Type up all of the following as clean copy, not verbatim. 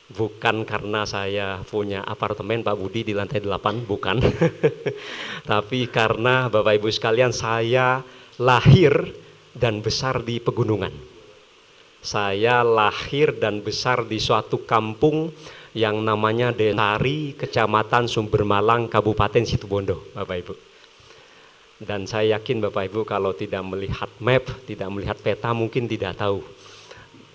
Bukan karena saya punya apartemen Pak Budi di lantai 8, bukan. Tapi karena Bapak Ibu sekalian, saya lahir dan besar di pegunungan. Saya lahir dan besar di suatu kampung yang namanya Desari, Kecamatan Sumbermalang, Kabupaten Situbondo, Bapak Ibu. Dan saya yakin Bapak Ibu kalau tidak melihat map, tidak melihat peta, mungkin tidak tahu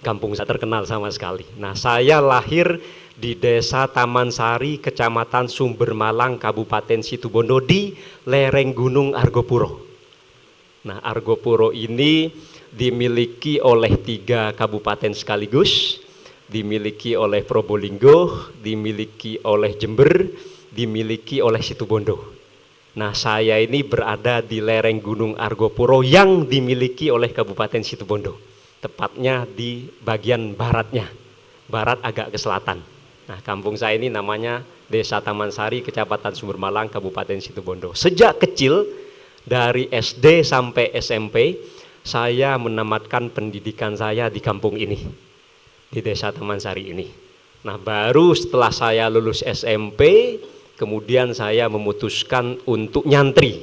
kampung saya terkenal sama sekali. Nah, saya lahir di Desa Taman Sari, Kecamatan Sumbermalang, Kabupaten Situbondo di lereng Gunung Argopuro. Nah, Argopuro ini dimiliki oleh 3 kabupaten sekaligus, dimiliki oleh Probolinggo, dimiliki oleh Jember, dimiliki oleh Situbondo. Nah, saya ini berada di lereng Gunung Argopuro yang dimiliki oleh Kabupaten Situbondo. Tepatnya di bagian baratnya, barat agak ke selatan. Nah, kampung saya ini namanya Desa Taman Sari, Kecamatan Sumbermalang, Kabupaten Situbondo. Sejak kecil, dari SD sampai SMP, saya menamatkan pendidikan saya di kampung ini, di Desa Taman Sari ini. Nah, baru setelah saya lulus SMP, kemudian saya memutuskan untuk nyantri,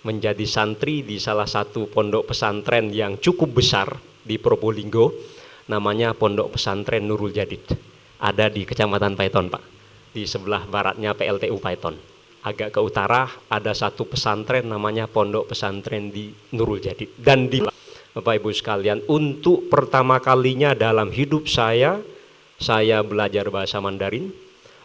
menjadi santri di salah satu pondok pesantren yang cukup besar di Probolinggo, namanya Pondok Pesantren Nurul Jadid. Ada di Kecamatan Paiton, Pak, di sebelah baratnya PLTU Paiton. Agak ke utara ada satu pesantren namanya Pondok Pesantren di Nurul Jadid. Dan di Bapak Ibu sekalian, untuk pertama kalinya dalam hidup saya belajar bahasa Mandarin.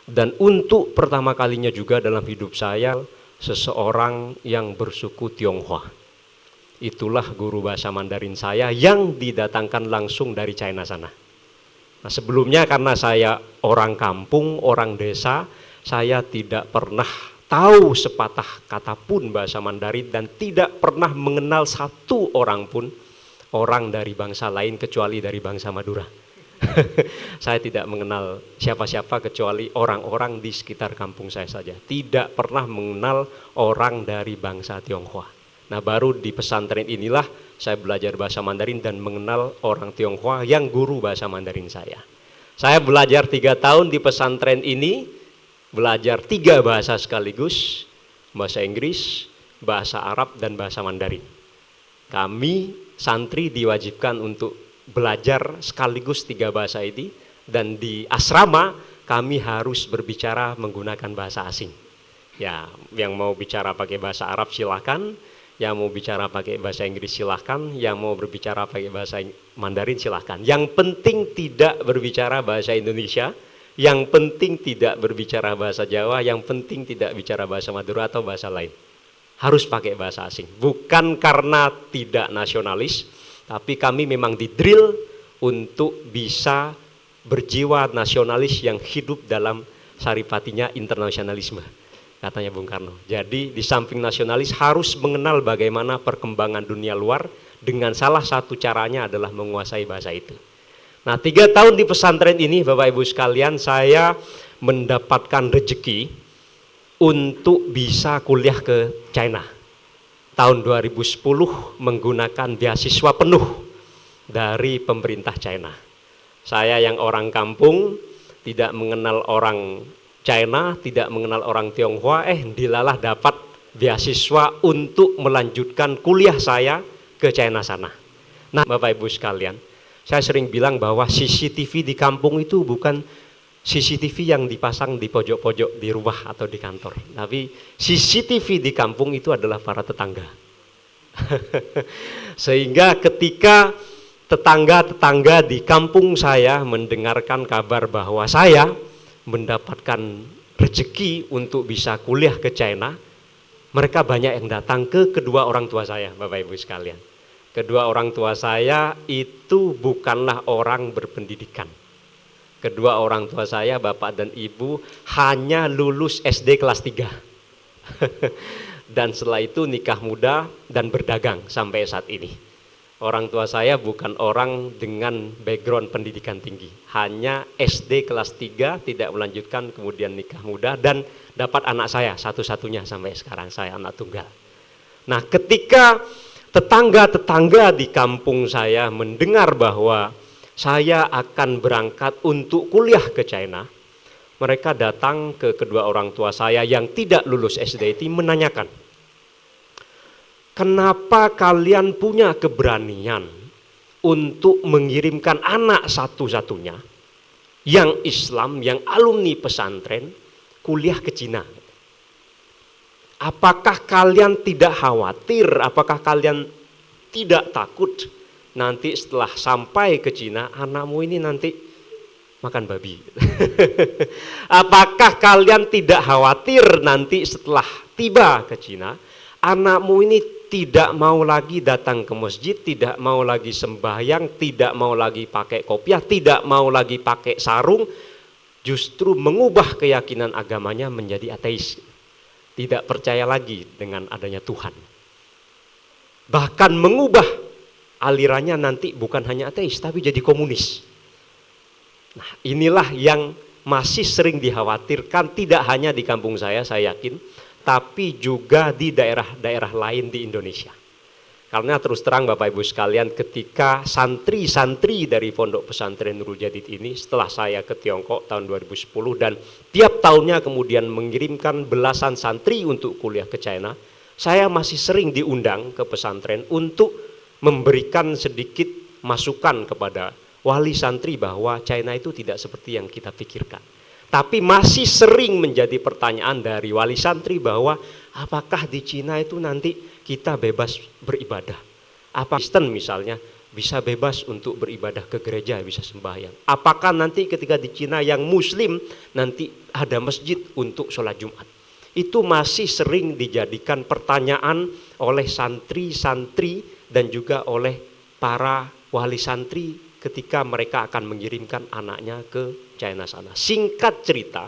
Dan untuk pertama kalinya juga dalam hidup saya, seseorang yang bersuku Tionghoa. Itulah guru bahasa Mandarin saya yang didatangkan langsung dari China sana. Nah, sebelumnya karena saya orang kampung, orang desa, saya tidak pernah tahu sepatah kata pun bahasa Mandarin dan tidak pernah mengenal satu orang pun orang dari bangsa lain kecuali dari bangsa Madura. Saya tidak mengenal siapa-siapa kecuali orang-orang di sekitar kampung saya saja. Tidak pernah mengenal orang dari bangsa Tionghoa. Nah, baru di pesantren inilah saya belajar bahasa Mandarin dan mengenal orang Tionghoa yang guru bahasa Mandarin saya. Saya belajar 3 tahun di pesantren ini, belajar 3 bahasa sekaligus, bahasa Inggris, bahasa Arab, dan bahasa Mandarin. Kami santri diwajibkan untuk belajar sekaligus 3 bahasa ini, dan di asrama kami harus berbicara menggunakan bahasa asing. Ya, yang mau bicara pakai bahasa Arab silakan, yang mau bicara pakai bahasa Inggris silahkan, yang mau berbicara pakai bahasa Mandarin silahkan. Yang penting tidak berbicara bahasa Indonesia, yang penting tidak berbicara bahasa Jawa, yang penting tidak bicara bahasa Madura atau bahasa lain. Harus pakai bahasa asing. Bukan karena tidak nasionalis, tapi kami memang didrill untuk bisa berjiwa nasionalis yang hidup dalam saripatinya internasionalisme, katanya Bung Karno. Jadi di samping nasionalis harus mengenal bagaimana perkembangan dunia luar, dengan salah satu caranya adalah menguasai bahasa itu. Nah, 3 tahun di pesantren ini Bapak Ibu sekalian, saya mendapatkan rezeki untuk bisa kuliah ke China. Tahun 2010 menggunakan beasiswa penuh dari pemerintah China. Saya yang orang kampung, tidak mengenal orang China, tidak mengenal orang Tionghoa, dilalah dapat beasiswa untuk melanjutkan kuliah saya ke China sana. Nah, Bapak Ibu sekalian, saya sering bilang bahwa CCTV di kampung itu bukan CCTV yang dipasang di pojok-pojok di rumah atau di kantor, tapi CCTV di kampung itu adalah para tetangga. Sehingga ketika tetangga-tetangga di kampung saya mendengarkan kabar bahwa saya mendapatkan rezeki untuk bisa kuliah ke China, mereka banyak yang datang ke kedua orang tua saya, Bapak Ibu sekalian. Kedua orang tua saya itu bukanlah orang berpendidikan. Kedua orang tua saya, bapak dan ibu, hanya lulus SD kelas 3. Dan setelah itu nikah muda dan berdagang sampai saat ini. Orang tua saya bukan orang dengan background pendidikan tinggi, hanya SD kelas 3, tidak melanjutkan, kemudian nikah muda dan dapat anak saya satu-satunya sampai sekarang, saya anak tunggal. Nah, ketika tetangga-tetangga di kampung saya mendengar bahwa saya akan berangkat untuk kuliah ke China. Mereka datang ke kedua orang tua saya yang tidak lulus SD itu menanyakan, kenapa kalian punya keberanian untuk mengirimkan anak satu-satunya yang Islam, yang alumni pesantren, kuliah ke Cina? Apakah kalian tidak khawatir, apakah kalian tidak takut nanti setelah sampai ke Cina, anakmu ini nanti makan babi? Apakah kalian tidak khawatir nanti setelah tiba ke Cina, anakmu ini tidak mau lagi datang ke masjid, tidak mau lagi sembahyang, tidak mau lagi pakai kopiah, tidak mau lagi pakai sarung, justru mengubah keyakinan agamanya menjadi ateis, tidak percaya lagi dengan adanya Tuhan, bahkan mengubah alirannya nanti bukan hanya ateis tapi jadi komunis. Nah, inilah yang masih sering dikhawatirkan, tidak hanya di kampung saya yakin, tapi juga di daerah-daerah lain di Indonesia. Karena terus terang Bapak Ibu sekalian, ketika santri-santri dari Pondok Pesantren Nurul Jadid ini setelah saya ke Tiongkok tahun 2010 dan tiap tahunnya kemudian mengirimkan belasan santri untuk kuliah ke China, saya masih sering diundang ke pesantren untuk memberikan sedikit masukan kepada wali santri bahwa China itu tidak seperti yang kita pikirkan. Tapi masih sering menjadi pertanyaan dari wali santri bahwa apakah di Cina itu nanti kita bebas beribadah? Apa Kristen misalnya bisa bebas untuk beribadah ke gereja, bisa sembahyang? Apakah nanti ketika di Cina yang muslim nanti ada masjid untuk sholat Jumat? Itu masih sering dijadikan pertanyaan oleh santri-santri dan juga oleh para wali santri ketika mereka akan mengirimkan anaknya ke China sana. Singkat cerita,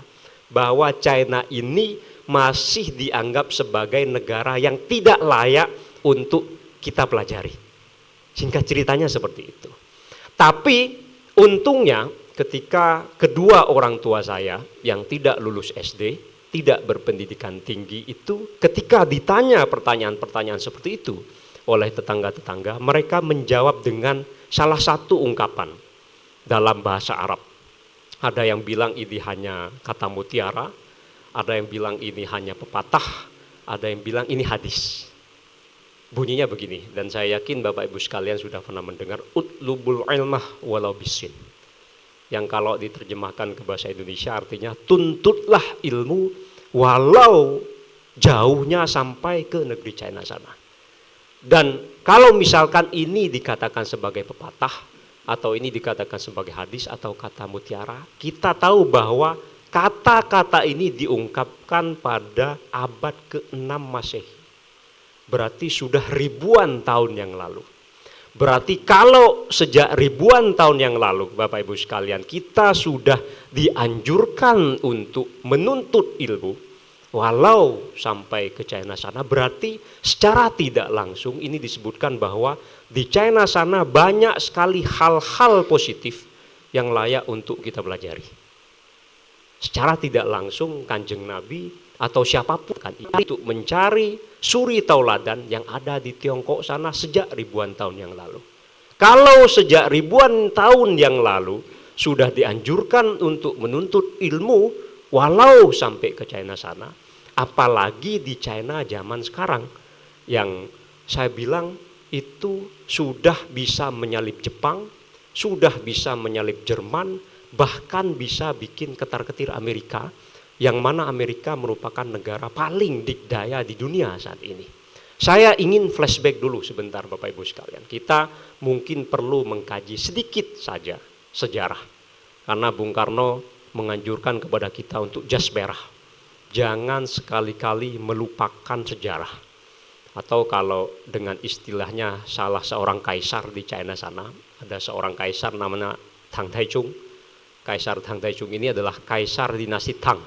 bahwa China ini masih dianggap sebagai negara yang tidak layak untuk kita pelajari. Singkat ceritanya seperti itu. Tapi untungnya ketika kedua orang tua saya yang tidak lulus SD, tidak berpendidikan tinggi itu, ketika ditanya pertanyaan-pertanyaan seperti itu oleh tetangga-tetangga, mereka menjawab dengan salah satu ungkapan dalam bahasa Arab. Ada yang bilang ini hanya kata mutiara, ada yang bilang ini hanya pepatah, ada yang bilang ini hadis. Bunyinya begini, dan saya yakin Bapak Ibu sekalian sudah pernah mendengar, utlubul ilmah walau bisin. Yang kalau diterjemahkan ke bahasa Indonesia artinya tuntutlah ilmu walau jauhnya sampai ke negeri China sana. Dan kalau misalkan ini dikatakan sebagai pepatah atau ini dikatakan sebagai hadis atau kata mutiara, kita tahu bahwa kata-kata ini diungkapkan pada abad ke-6 Masehi. Berarti sudah ribuan tahun yang lalu. Berarti kalau sejak ribuan tahun yang lalu Bapak Ibu sekalian kita sudah dianjurkan untuk menuntut ilmu walau sampai ke China sana, berarti secara tidak langsung ini disebutkan bahwa di China sana banyak sekali hal-hal positif yang layak untuk kita pelajari. Secara tidak langsung Kanjeng Nabi atau siapapun kan itu mencari suri tauladan yang ada di Tiongkok sana sejak ribuan tahun yang lalu. Kalau sejak ribuan tahun yang lalu sudah dianjurkan untuk menuntut ilmu walau sampai ke China sana, apalagi di China zaman sekarang yang saya bilang itu sudah bisa menyalip Jepang, sudah bisa menyalip Jerman, bahkan bisa bikin ketar-ketir Amerika, yang mana Amerika merupakan negara paling dikdaya di dunia saat ini. Saya ingin flashback dulu sebentar Bapak Ibu sekalian. Kita mungkin perlu mengkaji sedikit saja sejarah, karena Bung Karno menganjurkan kepada kita untuk jas merah. Jangan sekali-kali melupakan sejarah. Atau kalau dengan istilahnya salah seorang kaisar di China sana, ada seorang kaisar namanya Tang Taichung. Kaisar Tang Taichung ini adalah kaisar dinasti Tang.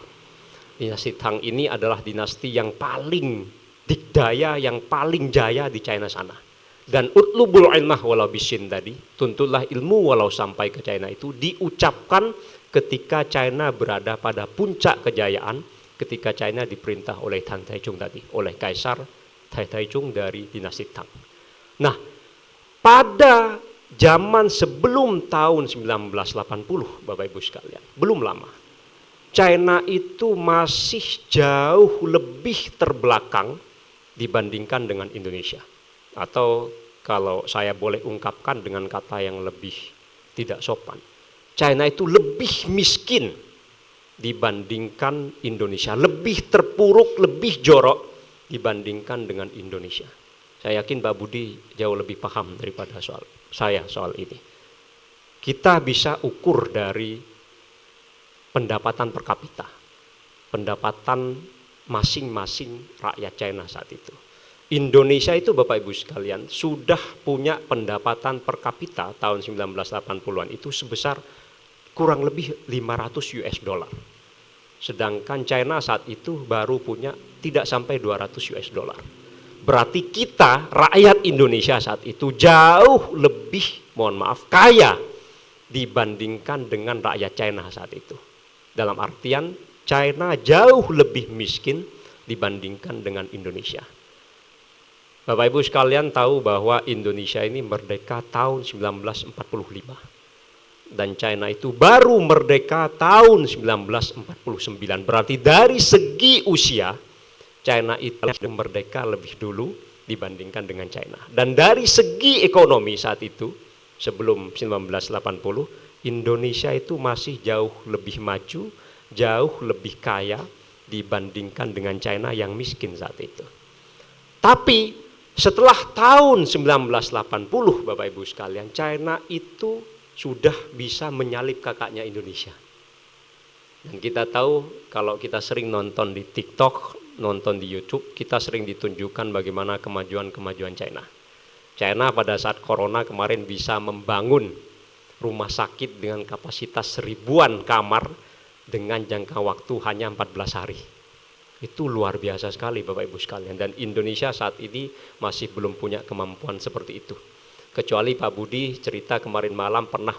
Dinasti Tang ini adalah dinasti yang paling dikdaya, yang paling jaya di China sana. Dan utlubul ilmah walau bisin tadi, tuntutlah ilmu walau sampai ke China itu diucapkan ketika China berada pada puncak kejayaan, ketika China diperintah oleh Tang Taichung tadi, oleh Kaisar Tang Taichung dari dinasti Tang. Nah, pada zaman sebelum tahun 1980, Bapak Ibu sekalian, belum lama. China itu masih jauh lebih terbelakang dibandingkan dengan Indonesia. Atau kalau saya boleh ungkapkan dengan kata yang lebih tidak sopan, China itu lebih miskin dibandingkan Indonesia, lebih terpuruk, lebih jorok dibandingkan dengan Indonesia. Saya yakin Pak Budi jauh lebih paham daripada saya soal ini. Kita bisa ukur dari pendapatan per kapita, pendapatan masing-masing rakyat China saat itu. Indonesia itu Bapak Ibu sekalian sudah punya pendapatan per kapita tahun 1980-an itu sebesar kurang lebih 500 US dollar. Sedangkan China saat itu baru punya tidak sampai 200 US dollar. Berarti kita rakyat Indonesia saat itu jauh lebih, mohon maaf, kaya dibandingkan dengan rakyat China saat itu. Dalam artian China jauh lebih miskin dibandingkan dengan Indonesia. Bapak Ibu sekalian tahu bahwa Indonesia ini merdeka tahun 1945 dan China itu baru merdeka tahun 1949. Berarti dari segi usia China itu merdeka lebih dulu dibandingkan dengan China. Dan dari segi ekonomi saat itu sebelum 1980 Indonesia itu masih jauh lebih maju, jauh lebih kaya dibandingkan dengan China yang miskin saat itu. Tapi setelah tahun 1980 Bapak Ibu sekalian, China itu sudah bisa menyalip kakaknya Indonesia. Dan kita tahu kalau kita sering nonton di TikTok, nonton di YouTube, kita sering ditunjukkan bagaimana kemajuan-kemajuan China. China pada saat corona kemarin bisa membangun rumah sakit dengan kapasitas ribuan kamar dengan jangka waktu hanya 14 hari. Itu luar biasa sekali Bapak Ibu sekalian. Dan Indonesia saat ini masih belum punya kemampuan seperti itu. Kecuali Pak Budi cerita kemarin malam pernah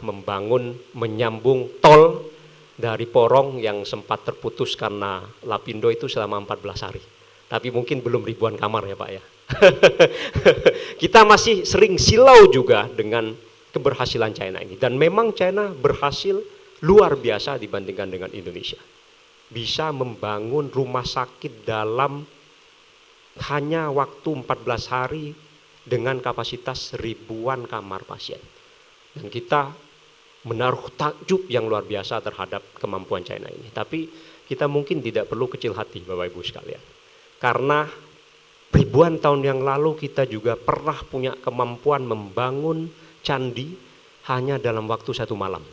menyambung tol dari Porong yang sempat terputus karena Lapindo itu selama 14 hari. Tapi mungkin belum ribuan kamar ya Pak ya. Kita masih sering silau juga dengan keberhasilan China ini. Dan memang China berhasil luar biasa dibandingkan dengan Indonesia. Bisa membangun rumah sakit dalam hanya waktu 14 hari dengan kapasitas ribuan kamar pasien. Dan kita menaruh takjub yang luar biasa terhadap kemampuan China ini. Tapi kita mungkin tidak perlu kecil hati Bapak Ibu sekalian. Karena ribuan tahun yang lalu kita juga pernah punya kemampuan membangun candi hanya dalam waktu 1 malam.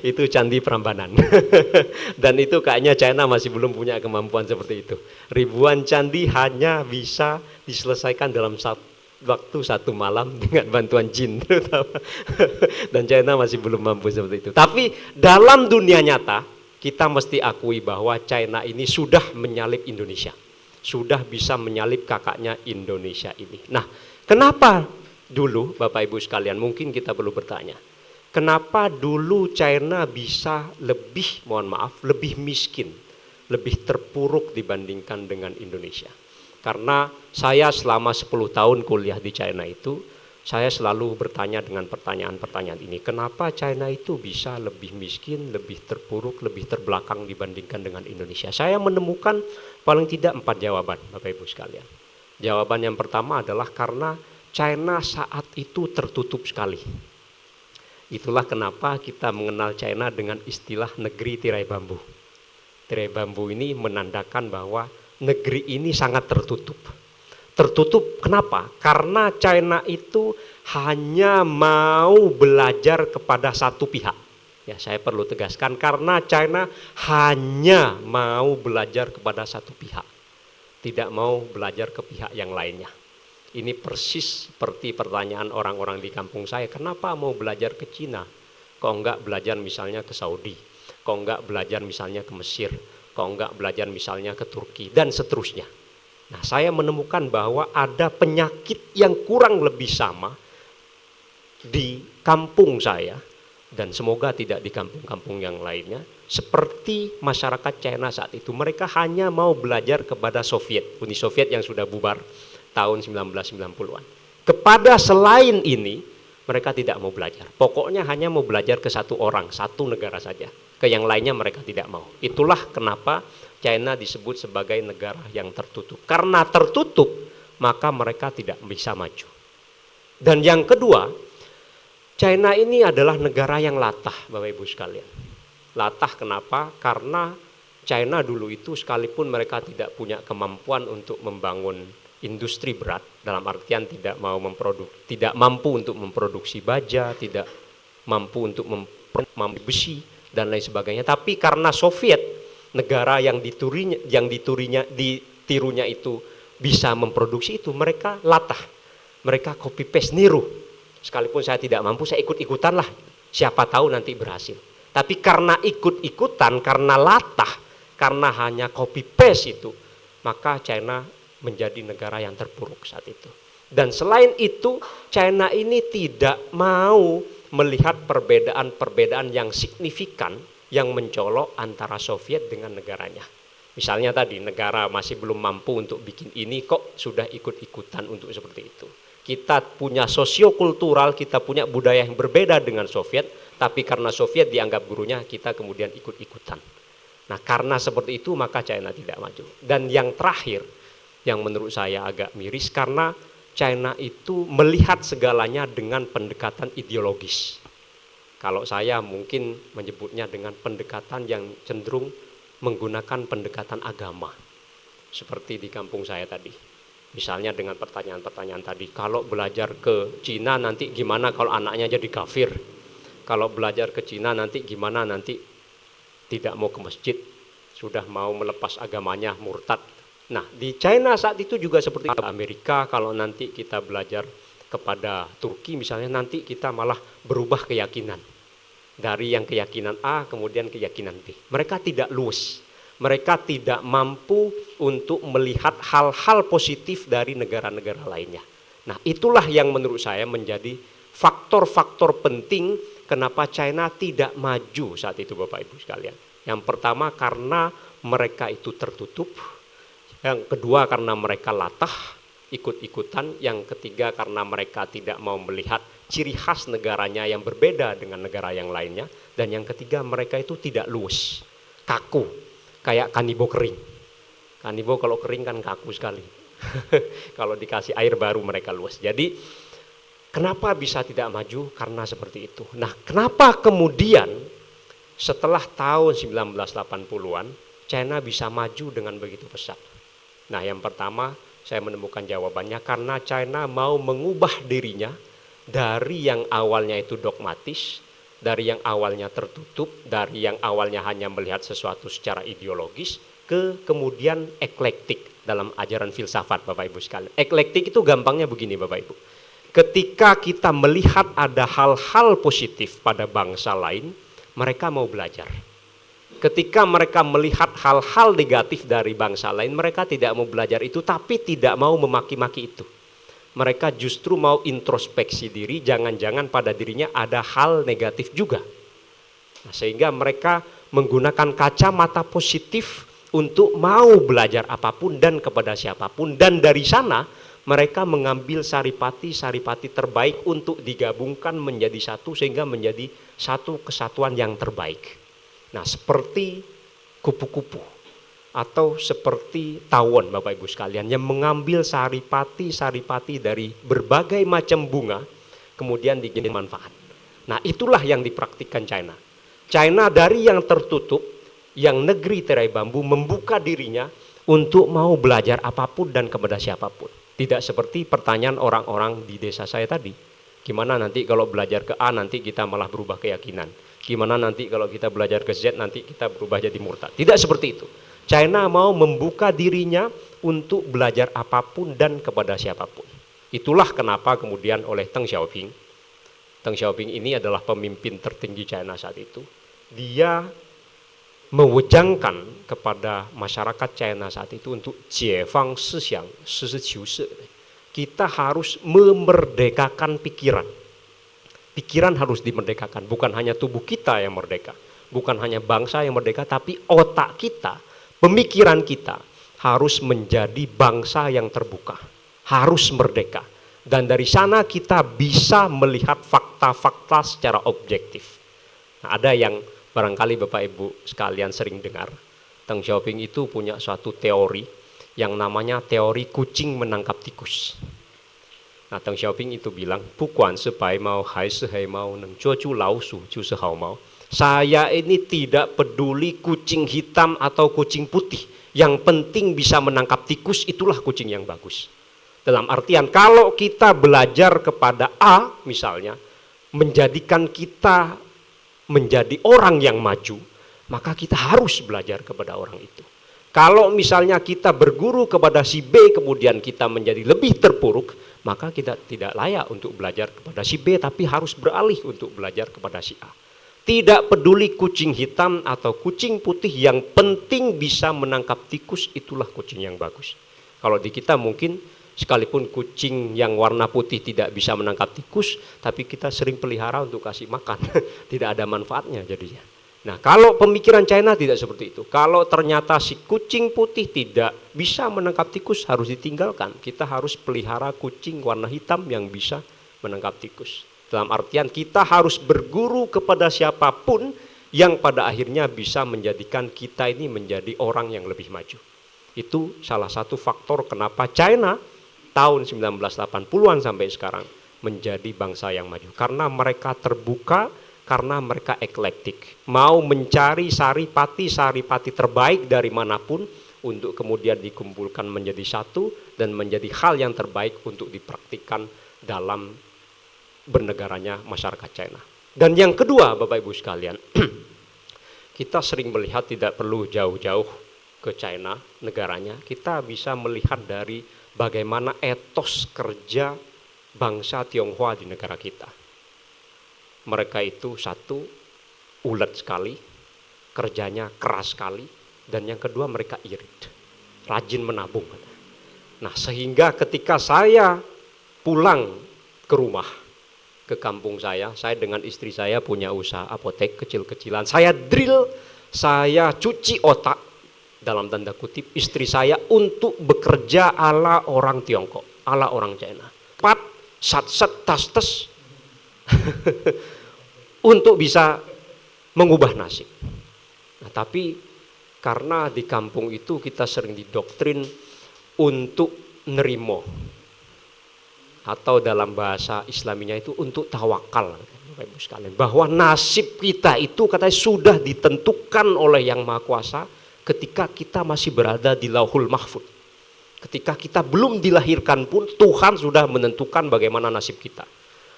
Itu Candi Prambanan. Dan itu kayaknya China masih belum punya kemampuan seperti itu. Ribuan candi hanya bisa diselesaikan dalam waktu 1 malam dengan bantuan jin terutama. Dan China masih belum mampu seperti itu. Tapi dalam dunia nyata kita mesti akui bahwa China ini sudah menyalip Indonesia. Sudah bisa menyalip kakaknya Indonesia ini. Nah, kenapa dulu Bapak Ibu sekalian mungkin kita perlu bertanya. Kenapa dulu China bisa lebih miskin, lebih terpuruk dibandingkan dengan Indonesia? Karena saya selama 10 tahun kuliah di China itu, saya selalu bertanya dengan pertanyaan-pertanyaan ini. Kenapa China itu bisa lebih miskin, lebih terpuruk, lebih terbelakang dibandingkan dengan Indonesia? Saya menemukan paling tidak 4 jawaban, Bapak Ibu sekalian. Jawaban yang pertama adalah karena China saat itu tertutup sekali. Itulah kenapa kita mengenal China dengan istilah negeri tirai bambu. Tirai bambu ini menandakan bahwa negeri ini sangat tertutup. Tertutup kenapa? Karena China itu hanya mau belajar kepada satu pihak. Ya, saya perlu tegaskan karena China hanya mau belajar kepada satu pihak. Tidak mau belajar ke pihak yang lainnya. Ini persis seperti pertanyaan orang-orang di kampung saya, kenapa mau belajar ke Cina? Kok enggak belajar misalnya ke Saudi? Kok enggak belajar misalnya ke Mesir? Kok enggak belajar misalnya ke Turki? Dan seterusnya. Nah, saya menemukan bahwa ada penyakit yang kurang lebih sama di kampung saya, dan semoga tidak di kampung-kampung yang lainnya, seperti masyarakat China saat itu. Mereka hanya mau belajar kepada Soviet, Uni Soviet yang sudah bubar tahun 1990-an. Kepada selain ini, mereka tidak mau belajar. Pokoknya hanya mau belajar ke satu orang, satu negara saja. Ke yang lainnya mereka tidak mau. Itulah kenapa China disebut sebagai negara yang tertutup. Karena tertutup, maka mereka tidak bisa maju. Dan yang kedua, China ini adalah negara yang latah, Bapak Ibu sekalian. Latah kenapa? Karena China dulu itu sekalipun mereka tidak punya kemampuan untuk membangun industri berat, dalam artian tidak mampu untuk memproduksi baja, tidak mampu untuk memproduksi besi dan lain sebagainya. Tapi karena Soviet, negara yang ditirunya itu bisa memproduksi itu, mereka latah, mereka copy paste, niru. Sekalipun saya tidak mampu, saya ikut-ikutan lah, siapa tahu nanti berhasil. Tapi karena ikut-ikutan, karena latah, karena hanya copy paste itu, maka China menjadi negara yang terpuruk saat itu. Dan selain itu, China ini tidak mau melihat perbedaan-perbedaan yang signifikan yang mencolok antara Soviet dengan negaranya. Misalnya tadi, negara masih belum mampu untuk bikin ini, kok sudah ikut-ikutan untuk seperti itu. Kita punya sosiokultural, kita punya budaya yang berbeda dengan Soviet, tapi karena Soviet dianggap gurunya, kita kemudian ikut-ikutan. Nah, karena seperti itu, maka China tidak maju. Dan yang terakhir, yang menurut saya agak miris, karena China itu melihat segalanya dengan pendekatan ideologis. Kalau saya mungkin menyebutnya dengan pendekatan yang cenderung menggunakan pendekatan agama. Seperti di kampung saya tadi. Misalnya dengan pertanyaan-pertanyaan tadi, kalau belajar ke Cina nanti gimana kalau anaknya jadi kafir? Kalau belajar ke Cina nanti gimana nanti tidak mau ke masjid, sudah mau melepas agamanya, murtad. Nah, di China saat itu juga seperti Amerika, kalau nanti kita belajar kepada Turki misalnya, nanti kita malah berubah keyakinan. Dari yang keyakinan A, kemudian keyakinan B. Mereka tidak luas. Mereka tidak mampu untuk melihat hal-hal positif dari negara-negara lainnya. Nah, itulah yang menurut saya menjadi faktor-faktor penting kenapa China tidak maju saat itu, Bapak Ibu sekalian. Yang pertama karena mereka itu tertutup. Yang kedua karena mereka latah, ikut-ikutan. Yang ketiga karena mereka tidak mau melihat ciri khas negaranya yang berbeda dengan negara yang lainnya. Dan yang ketiga mereka itu tidak luas, kaku, kayak kanibo kering. Kanibo kalau kering kan kaku sekali. Kalau dikasih air baru mereka luas. Jadi kenapa bisa tidak maju? Karena seperti itu. Nah, kenapa kemudian setelah tahun 1980-an China bisa maju dengan begitu pesat? Nah, yang pertama saya menemukan jawabannya karena China mau mengubah dirinya dari yang awalnya itu dogmatis, dari yang awalnya tertutup, dari yang awalnya hanya melihat sesuatu secara ideologis, ke kemudian eklektik dalam ajaran filsafat, Bapak Ibu sekalian. Eklektik itu gampangnya begini, Bapak Ibu. Ketika kita melihat ada hal-hal positif pada bangsa lain, mereka mau belajar. Ketika mereka melihat hal-hal negatif dari bangsa lain, mereka tidak mau belajar itu, tapi tidak mau memaki-maki itu. Mereka justru mau introspeksi diri, jangan-jangan pada dirinya ada hal negatif juga. Nah, sehingga mereka menggunakan kacamata positif untuk mau belajar apapun dan kepada siapapun. Dan dari sana mereka mengambil saripati-saripati terbaik untuk digabungkan menjadi satu, sehingga menjadi satu kesatuan yang terbaik. Nah, seperti kupu-kupu atau seperti tawon, Bapak Ibu sekalian, yang mengambil saripati-saripati dari berbagai macam bunga, kemudian dijadikan manfaat. Nah, itulah yang dipraktikkan China. China dari yang tertutup, yang negeri tirai bambu, membuka dirinya untuk mau belajar apapun dan kepada siapapun. Tidak seperti pertanyaan orang-orang di desa saya tadi. Gimana nanti kalau belajar ke A, nanti kita malah berubah keyakinan. Gimana nanti kalau kita belajar ke Z, nanti kita berubah jadi murtad. Tidak seperti itu. China mau membuka dirinya untuk belajar apapun dan kepada siapapun. Itulah kenapa kemudian oleh Deng Xiaoping. Deng Xiaoping ini adalah pemimpin tertinggi China saat itu. Dia mewejangkan kepada masyarakat China saat itu untuk jiefang sixiang, sisiqiuse. Kita harus memerdekakan pikiran. Pikiran harus dimerdekakan, bukan hanya tubuh kita yang merdeka, bukan hanya bangsa yang merdeka, tapi otak kita, pemikiran kita harus menjadi bangsa yang terbuka, harus merdeka. Dan dari sana kita bisa melihat fakta-fakta secara objektif. Nah, ada yang barangkali Bapak Ibu sekalian sering dengar, Deng Xiaoping itu punya suatu teori yang namanya teori kucing menangkap tikus. Nah, Deng Xiaoping itu bilang, "Bukan sebai mau, hai se hai mau, neng cuacu lau su, ju se hao mau." Saya ini tidak peduli kucing hitam atau kucing putih. Yang penting bisa menangkap tikus, itulah kucing yang bagus. Dalam artian kalau kita belajar kepada A misalnya, menjadikan kita menjadi orang yang maju, maka kita harus belajar kepada orang itu. Kalau misalnya kita berguru kepada si B kemudian kita menjadi lebih terpuruk, maka kita tidak layak untuk belajar kepada si B, tapi harus beralih untuk belajar kepada si A. Tidak peduli kucing hitam atau kucing putih, yang penting bisa menangkap tikus, itulah kucing yang bagus. Kalau di kita mungkin sekalipun kucing yang warna putih tidak bisa menangkap tikus, tapi kita sering pelihara untuk kasih makan. Tidak ada manfaatnya jadinya. Nah, kalau pemikiran China tidak seperti itu. Kalau ternyata si kucing putih tidak bisa menangkap tikus, harus ditinggalkan. Kita harus pelihara kucing warna hitam yang bisa menangkap tikus. Dalam artian kita harus berguru kepada siapapun yang pada akhirnya bisa menjadikan kita ini menjadi orang yang lebih maju. Itu salah satu faktor kenapa China tahun 1980-an sampai sekarang menjadi bangsa yang maju. Karena mereka terbuka, karena mereka eklektik. Mau mencari saripati terbaik dari manapun untuk kemudian dikumpulkan menjadi satu dan menjadi hal yang terbaik untuk dipraktikkan dalam bernegaranya masyarakat China. Dan yang kedua, Bapak Ibu sekalian, kita sering melihat tidak perlu jauh-jauh ke China negaranya, kita bisa melihat dari bagaimana etos kerja bangsa Tionghoa di negara kita. Mereka itu satu, ulet sekali, kerjanya keras sekali, dan yang kedua mereka irit, rajin menabung. Nah, sehingga ketika saya pulang ke rumah, ke kampung saya dengan istri saya punya usaha apotek kecil-kecilan, saya drill, saya cuci otak, dalam tanda kutip, istri saya untuk bekerja ala orang Tiongkok, ala orang China. Pat, sat, tas, untuk bisa mengubah nasib. Nah, tapi karena di kampung itu kita sering didoktrin untuk nerimo, atau dalam bahasa Islaminya itu untuk tawakal, Bapak Ibu sekalian, bahwa nasib kita itu katanya sudah ditentukan oleh Yang Maha Kuasa ketika kita masih berada di Lauhul Mahfuz. Ketika kita belum dilahirkan pun Tuhan sudah menentukan bagaimana nasib kita.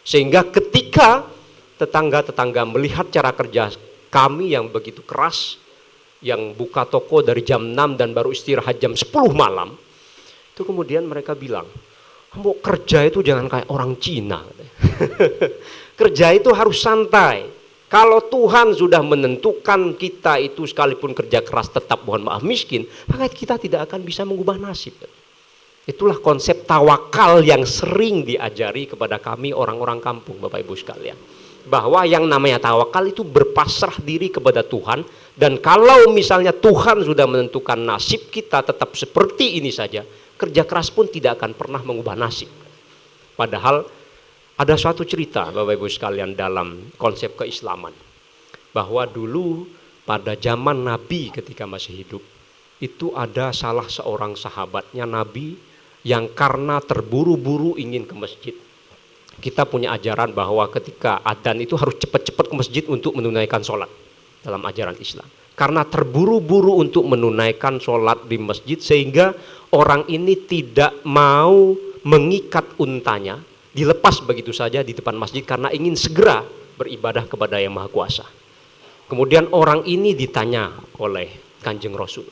Sehingga ketika tetangga-tetangga melihat cara kerja kami yang begitu keras, yang buka toko dari jam 6 dan baru istirahat jam 10 malam, itu kemudian mereka bilang, mau kerja itu jangan kayak orang Cina. Kerja itu harus santai. Kalau Tuhan sudah menentukan kita itu sekalipun kerja keras tetap mohon maaf miskin, maka kita tidak akan bisa mengubah nasib. Itulah konsep tawakal yang sering diajari kepada kami orang-orang kampung, Bapak Ibu sekalian. Bahwa yang namanya tawakal itu berpasrah diri kepada Tuhan, dan kalau misalnya Tuhan sudah menentukan nasib kita tetap seperti ini saja, kerja keras pun tidak akan pernah mengubah nasib. Padahal ada suatu cerita Bapak Ibu sekalian dalam konsep keislaman, bahwa dulu pada zaman Nabi ketika masih hidup, itu ada salah seorang sahabatnya Nabi yang karena terburu-buru ingin ke masjid. Kita punya ajaran bahwa ketika adzan itu harus cepat-cepat ke masjid untuk menunaikan sholat dalam ajaran Islam. Karena terburu-buru untuk menunaikan sholat di masjid, sehingga orang ini tidak mau mengikat untanya, dilepas begitu saja di depan masjid karena ingin segera beribadah kepada Yang Maha Kuasa. Kemudian orang ini ditanya oleh Kanjeng Rasul.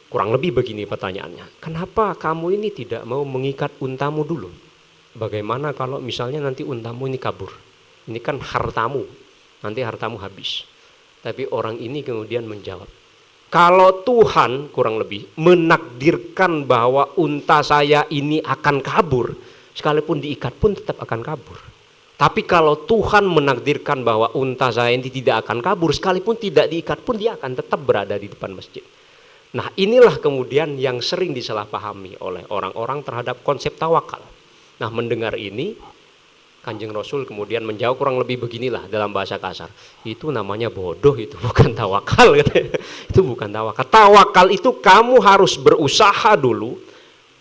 Kurang lebih begini pertanyaannya, kenapa kamu ini tidak mau mengikat untamu dulu? Bagaimana kalau misalnya nanti untamu ini kabur? Ini kan hartamu, nanti hartamu habis. Tapi orang ini kemudian menjawab, kalau Tuhan kurang lebih menakdirkan bahwa unta saya ini akan kabur, sekalipun diikat pun tetap akan kabur. Tapi kalau Tuhan menakdirkan bahwa unta saya ini tidak akan kabur, sekalipun tidak diikat pun dia akan tetap berada di depan masjid. Nah, inilah kemudian yang sering disalahpahami oleh orang-orang terhadap konsep tawakal. Nah, mendengar ini Kanjeng Rasul kemudian menjawab kurang lebih beginilah dalam bahasa kasar. Itu namanya bodoh, itu bukan tawakal. Itu bukan tawakal. Tawakal itu kamu harus berusaha dulu,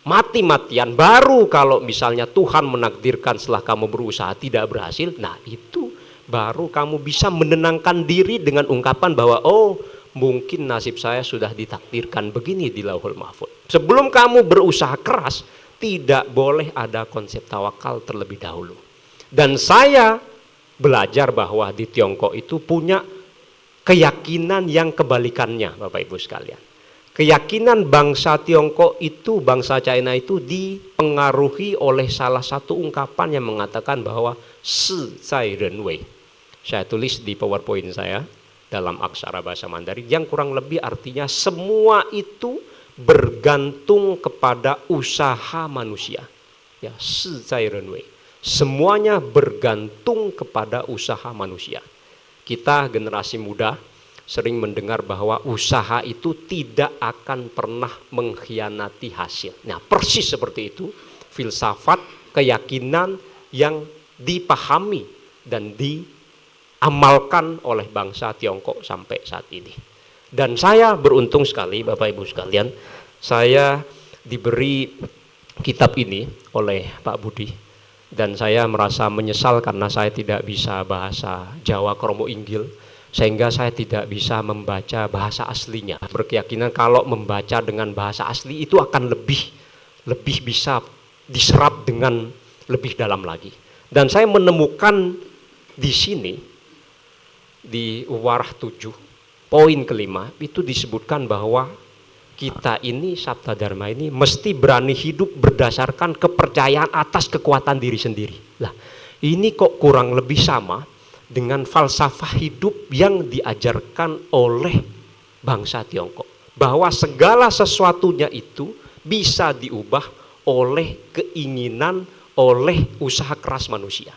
mati-matian, baru kalau misalnya Tuhan menakdirkan setelah kamu berusaha tidak berhasil, nah itu baru kamu bisa menenangkan diri dengan ungkapan bahwa oh mungkin nasib saya sudah ditakdirkan begini di Lauhul Mahfuz. Sebelum kamu berusaha keras, tidak boleh ada konsep tawakal terlebih dahulu. Dan saya belajar bahwa di Tiongkok itu punya keyakinan yang kebalikannya, Bapak Ibu sekalian. Keyakinan bangsa Tiongkok itu, bangsa China itu dipengaruhi oleh salah satu ungkapan yang mengatakan bahwa shi zai ren wei. Saya tulis di PowerPoint saya dalam aksara bahasa Mandarin yang kurang lebih artinya semua itu bergantung kepada usaha manusia. Ya, shi zai ren wei. Semuanya bergantung kepada usaha manusia. Kita generasi muda sering mendengar bahwa usaha itu tidak akan pernah mengkhianati hasil. Nah, persis seperti itu filsafat, keyakinan yang dipahami dan diamalkan oleh bangsa Tiongkok sampai saat ini. Dan saya beruntung sekali, Bapak Ibu sekalian, saya diberi kitab ini oleh Pak Budi. Dan saya merasa menyesal karena saya tidak bisa bahasa Jawa Kromo Inggil, sehingga saya tidak bisa membaca bahasa aslinya. Berkeyakinan kalau membaca dengan bahasa asli itu akan lebih bisa diserap dengan lebih dalam lagi. Dan saya menemukan di sini di Warah 7 poin kelima itu disebutkan bahwa kita ini Sabta Dharma ini mesti berani hidup berdasarkan kepercayaan atas kekuatan diri sendiri. Lah, ini kok kurang lebih sama dengan falsafah hidup yang diajarkan oleh bangsa Tiongkok. Bahwa segala sesuatunya itu bisa diubah oleh keinginan, oleh usaha keras manusia.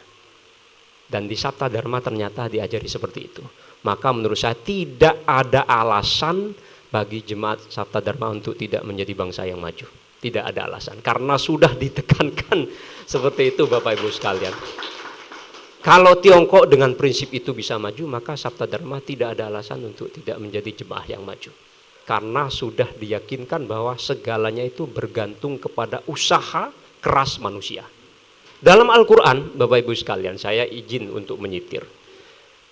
Dan di Sabta Dharma ternyata diajari seperti itu. Maka menurut saya tidak ada alasan bagi jemaat Sabta Dharma untuk tidak menjadi bangsa yang maju. Tidak ada alasan, karena sudah ditekankan seperti itu Bapak Ibu sekalian. Kalau Tiongkok dengan prinsip itu bisa maju, maka Sabta Dharma tidak ada alasan untuk tidak menjadi jemaah yang maju. Karena sudah diyakinkan bahwa segalanya itu bergantung kepada usaha keras manusia. Dalam Al-Quran, Bapak Ibu sekalian, saya izin untuk menyitir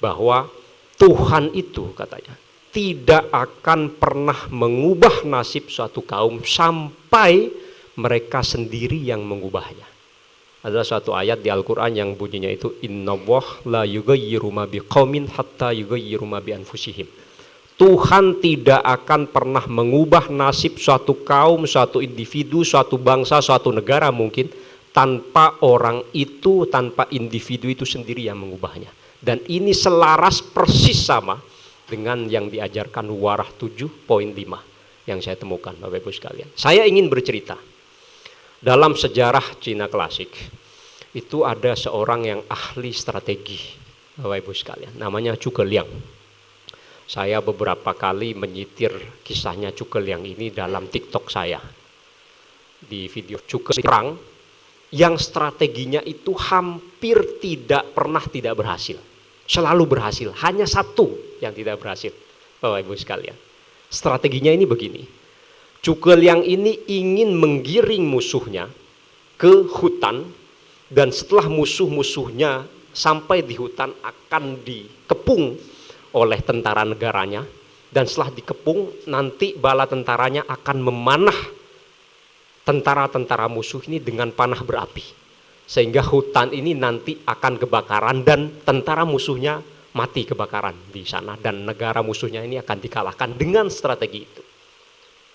bahwa Tuhan itu katanya tidak akan pernah mengubah nasib suatu kaum sampai mereka sendiri yang mengubahnya. Ada suatu ayat di Al-Quran yang bunyinya itu Innallah la yughayyiru ma biqaumin hatta yughayyiru ma bi anfusihim. Tuhan tidak akan pernah mengubah nasib suatu kaum, suatu individu, suatu bangsa, suatu negara mungkin tanpa orang itu, tanpa individu itu sendiri yang mengubahnya. Dan ini selaras persis sama dengan yang diajarkan Warah 7 poin 5 yang saya temukan Bapak Ibu sekalian. Saya ingin bercerita. Dalam sejarah Cina klasik itu ada seorang yang ahli strategi Bapak Ibu sekalian, namanya Zhuge Liang. Saya beberapa kali menyitir kisahnya Zhuge Liang ini dalam TikTok saya. Di video Zhuge Liang yang strateginya itu hampir tidak pernah tidak berhasil. Selalu berhasil, hanya satu yang tidak berhasil Bapak Ibu sekalian. Strateginya ini begini. Zhuge Liang ini ingin menggiring musuhnya ke hutan, dan setelah musuh-musuhnya sampai di hutan akan dikepung oleh tentara negaranya, dan setelah dikepung nanti bala tentaranya akan memanah tentara-tentara musuh ini dengan panah berapi. Sehingga hutan ini nanti akan kebakaran dan tentara musuhnya mati kebakaran di sana, dan negara musuhnya ini akan dikalahkan dengan strategi itu.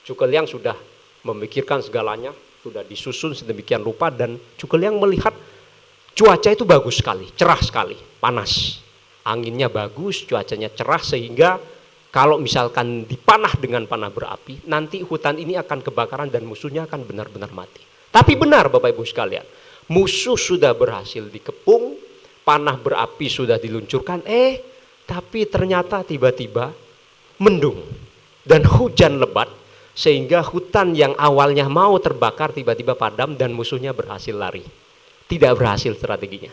Zhuge Liang sudah memikirkan segalanya, sudah disusun sedemikian rupa, dan Zhuge Liang melihat cuaca itu bagus sekali, cerah sekali, panas. Anginnya bagus, cuacanya cerah, sehingga kalau misalkan dipanah dengan panah berapi, nanti hutan ini akan kebakaran dan musuhnya akan benar-benar mati. Tapi benar Bapak Ibu sekalian, musuh sudah berhasil dikepung, panah berapi sudah diluncurkan, tapi ternyata tiba-tiba mendung dan hujan lebat, sehingga hutan yang awalnya mau terbakar tiba-tiba padam dan musuhnya berhasil lari. Tidak berhasil strateginya.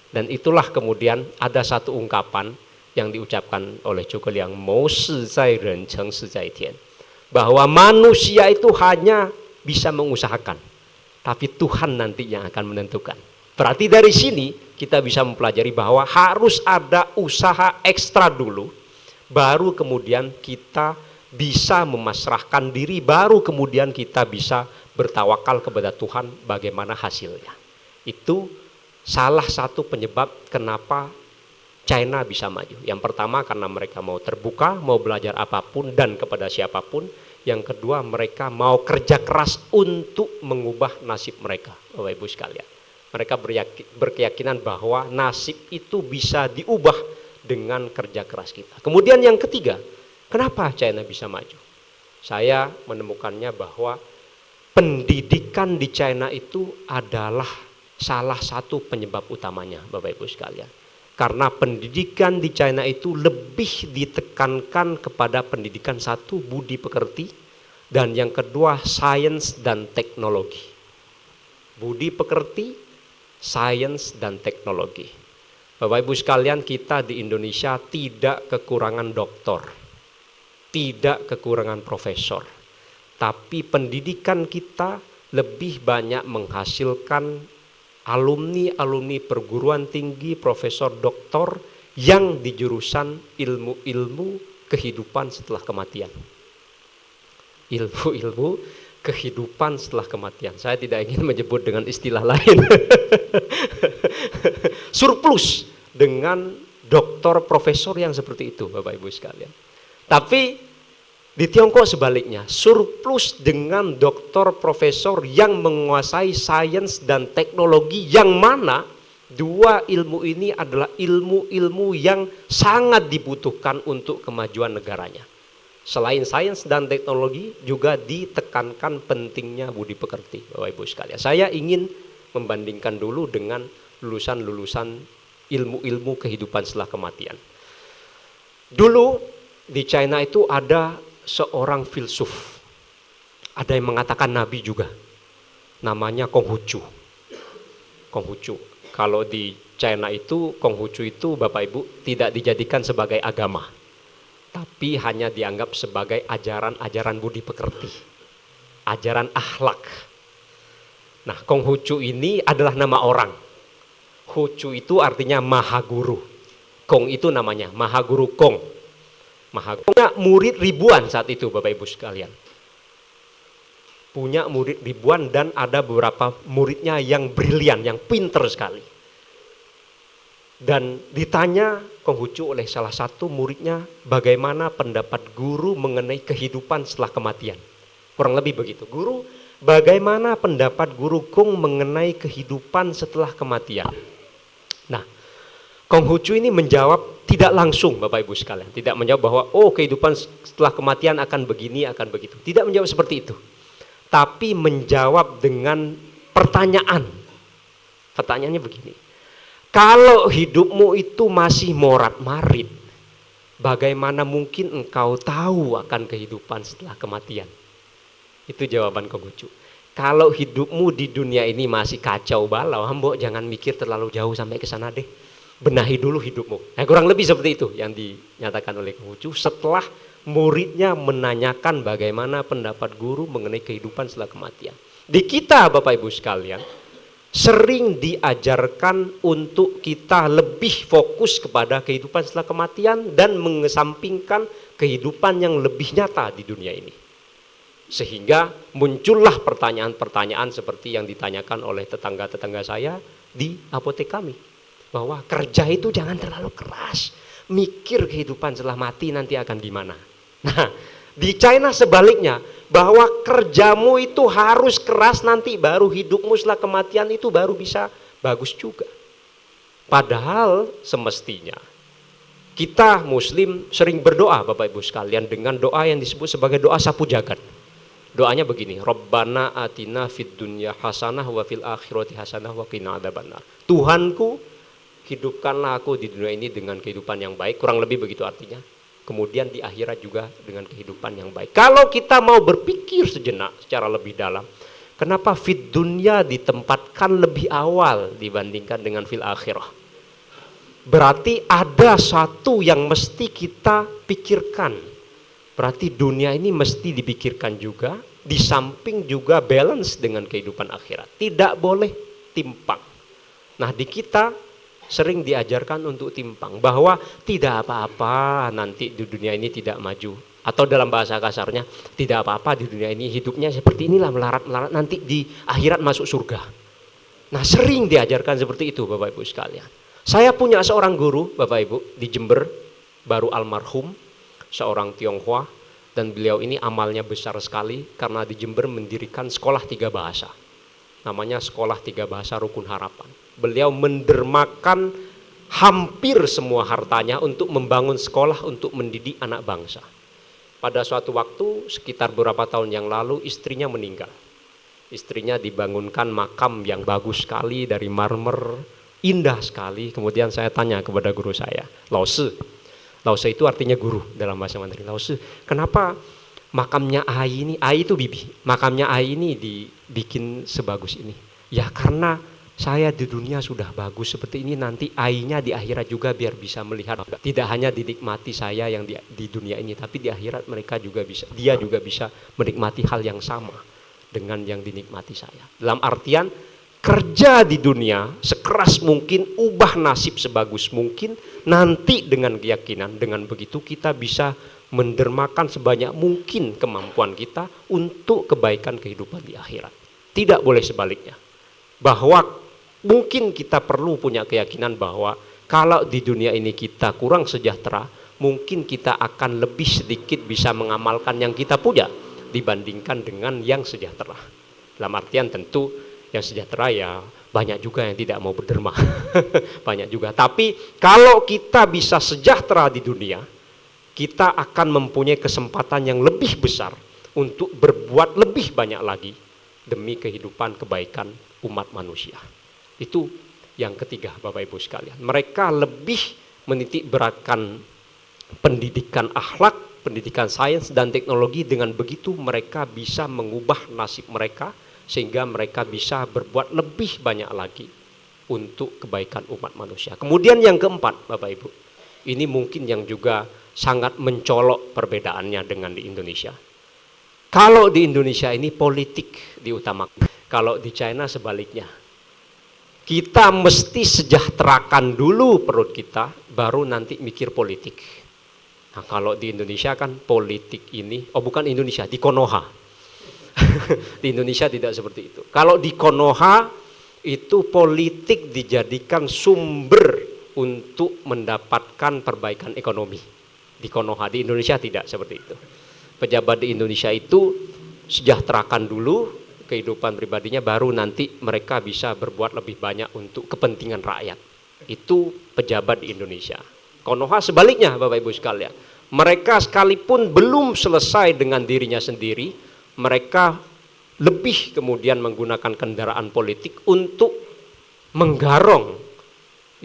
Dan itulah kemudian ada satu ungkapan yang diucapkan oleh Zhuge Liang, Mou shi zai ren, cheng shi zai tian. Bahwa manusia itu hanya bisa mengusahakan, tapi Tuhan nantinya akan menentukan. Berarti dari sini kita bisa mempelajari bahwa harus ada usaha ekstra dulu, baru kemudian kita bisa memasrahkan diri, baru kemudian kita bisa bertawakal kepada Tuhan bagaimana hasilnya. Itu salah satu penyebab kenapa China bisa maju. Yang pertama karena mereka mau terbuka, mau belajar apapun dan kepada siapapun. Yang kedua mereka mau kerja keras untuk mengubah nasib mereka, Bapak Ibu sekalian. Mereka berkeyakinan bahwa nasib itu bisa diubah dengan kerja keras kita. Kemudian yang ketiga, kenapa China bisa maju? Saya menemukannya bahwa pendidikan di China itu adalah salah satu penyebab utamanya, Bapak Ibu sekalian. Karena pendidikan di China itu lebih ditekankan kepada pendidikan satu, budi pekerti, dan yang kedua sains dan teknologi. Budi pekerti, sains dan teknologi. Bapak Ibu sekalian, kita di Indonesia tidak kekurangan doktor, tidak kekurangan profesor, tapi pendidikan kita lebih banyak menghasilkan alumni perguruan tinggi, profesor, doktor yang di jurusan ilmu-ilmu kehidupan setelah kematian. Ilmu-ilmu kehidupan setelah kematian. Saya tidak ingin menyebut dengan istilah lain. Surplus dengan doktor, profesor yang seperti itu, Bapak Ibu sekalian. Tapi di Tiongkok sebaliknya, surplus dengan doktor profesor yang menguasai sains dan teknologi, yang mana dua ilmu ini adalah ilmu-ilmu yang sangat dibutuhkan untuk kemajuan negaranya. Selain sains dan teknologi juga ditekankan pentingnya budi pekerti, Bapak Ibu sekalian. Saya ingin membandingkan dulu dengan lulusan-lulusan ilmu-ilmu kehidupan setelah kematian. Dulu di China itu ada seorang filsuf, ada yang mengatakan nabi juga, namanya Konghucu. Konghucu, kalau di China itu Konghucu itu Bapak Ibu tidak dijadikan sebagai agama, tapi hanya dianggap sebagai ajaran-ajaran budi pekerti, ajaran akhlak. Nah, Konghucu ini adalah nama orang. Hucu itu artinya maha guru. Kong itu namanya maha guru Kong. Punya murid ribuan saat itu, Bapak Ibu sekalian. Punya murid ribuan dan ada beberapa muridnya yang brilian, yang pinter sekali. Dan ditanya Konghucu oleh salah satu muridnya, bagaimana pendapat guru mengenai kehidupan setelah kematian. Kurang lebih begitu. Guru, bagaimana pendapat guru Kong mengenai kehidupan setelah kematian? Nah, Konghucu ini menjawab tidak langsung, Bapak Ibu sekalian. Tidak menjawab bahwa kehidupan setelah kematian akan begini, akan begitu. Tidak menjawab seperti itu. Tapi menjawab dengan pertanyaan. Pertanyaannya begini. Kalau hidupmu itu masih morat-marit, bagaimana mungkin engkau tahu akan kehidupan setelah kematian? Itu jawaban Konghucu. Kalau hidupmu di dunia ini masih kacau balau, mbok jangan mikir terlalu jauh sampai ke sana deh. Benahi dulu hidupmu. Nah, kurang lebih seperti itu yang dinyatakan oleh Konghucu setelah muridnya menanyakan bagaimana pendapat guru mengenai kehidupan setelah kematian. Di kita, Bapak Ibu sekalian, sering diajarkan untuk kita lebih fokus kepada kehidupan setelah kematian dan mengesampingkan kehidupan yang lebih nyata di dunia ini. Sehingga muncullah pertanyaan-pertanyaan seperti yang ditanyakan oleh tetangga-tetangga saya di apotek kami. Bahwa kerja itu jangan terlalu keras, mikir kehidupan setelah mati nanti akan gimana. Nah, di China sebaliknya, bahwa kerjamu itu harus keras, nanti baru hidupmu setelah kematian itu baru bisa bagus juga. Padahal semestinya kita Muslim sering berdoa, Bapak Ibu sekalian, dengan doa yang disebut sebagai doa sapu jagat. Doanya begini, Rabbana atina fid dunya hasanah wa fil akhirati hasanah wa qina adzabannar. Tuhanku, hidupkanlah aku di dunia ini dengan kehidupan yang baik, kurang lebih begitu artinya. Kemudian di akhirat juga dengan kehidupan yang baik. Kalau kita mau berpikir sejenak secara lebih dalam, Kenapa fid dunya ditempatkan lebih awal dibandingkan dengan fil akhirah? Berarti ada satu yang mesti kita pikirkan. Berarti dunia ini mesti dipikirkan juga, di samping juga balance dengan kehidupan akhirat. Tidak boleh timpang. Nah, di kita sering diajarkan untuk timpang, bahwa tidak apa-apa nanti di dunia ini tidak maju. Atau dalam bahasa kasarnya, tidak apa-apa di dunia ini hidupnya seperti inilah, melarat-melarat, nanti di akhirat masuk surga. Nah, sering diajarkan seperti itu Bapak Ibu sekalian. Saya punya seorang guru Bapak Ibu di Jember, baru almarhum, seorang Tionghoa, dan beliau ini amalnya besar sekali karena di Jember mendirikan sekolah 3 bahasa. Namanya Sekolah 3 Bahasa Rukun Harapan. Beliau mendermakan hampir semua hartanya untuk membangun sekolah untuk mendidik anak bangsa. Pada suatu waktu sekitar beberapa tahun yang lalu istrinya meninggal. Istrinya dibangunkan makam yang bagus sekali dari marmer, indah sekali. Kemudian saya tanya kepada guru saya, Lause. Lause itu artinya guru dalam bahasa Mandarin. Lause, kenapa makamnya Ai ini, Ai itu bibi, makamnya Ai ini dibikin sebagus ini? Ya karena saya di dunia sudah bagus seperti ini, nanti Ai-nya di akhirat juga biar bisa melihat. Tidak hanya dinikmati saya yang di dunia ini, tapi di akhirat dia juga bisa menikmati hal yang sama dengan yang dinikmati saya. Dalam artian kerja di dunia sekeras mungkin, ubah nasib sebagus mungkin, nanti dengan keyakinan dengan begitu kita bisa mendermakan sebanyak mungkin kemampuan kita untuk kebaikan kehidupan di akhirat. Tidak boleh sebaliknya, bahwa mungkin kita perlu punya keyakinan bahwa kalau di dunia ini kita kurang sejahtera, mungkin kita akan lebih sedikit bisa mengamalkan yang kita punya dibandingkan dengan yang sejahtera. Dalam artian tentu yang sejahtera ya banyak juga yang tidak mau berderma. Banyak juga. Tapi kalau kita bisa sejahtera di dunia, kita akan mempunyai kesempatan yang lebih besar untuk berbuat lebih banyak lagi demi kehidupan kebaikan umat manusia. Itu yang ketiga Bapak Ibu sekalian. Mereka lebih menitik beratkan pendidikan akhlak, pendidikan sains dan teknologi. Dengan begitu mereka bisa mengubah nasib mereka sehingga mereka bisa berbuat lebih banyak lagi untuk kebaikan umat manusia. Kemudian yang keempat Bapak Ibu, ini mungkin yang juga sangat mencolok perbedaannya dengan di Indonesia. Kalau di Indonesia ini politik diutamakan, kalau di China sebaliknya. Kita mesti sejahterakan dulu perut kita, baru nanti mikir politik. Nah kalau di Indonesia kan politik ini, bukan Indonesia, di Konoha. Di Indonesia tidak seperti itu. Kalau di Konoha itu politik dijadikan sumber untuk mendapatkan perbaikan ekonomi. Di Konoha, di Indonesia tidak seperti itu. Pejabat di Indonesia itu sejahterakan dulu kehidupan pribadinya, baru nanti mereka bisa berbuat lebih banyak untuk kepentingan rakyat. Itu pejabat di Indonesia. Konoha sebaliknya Bapak Ibu sekalian. Mereka sekalipun belum selesai dengan dirinya sendiri, mereka lebih kemudian menggunakan kendaraan politik untuk menggarong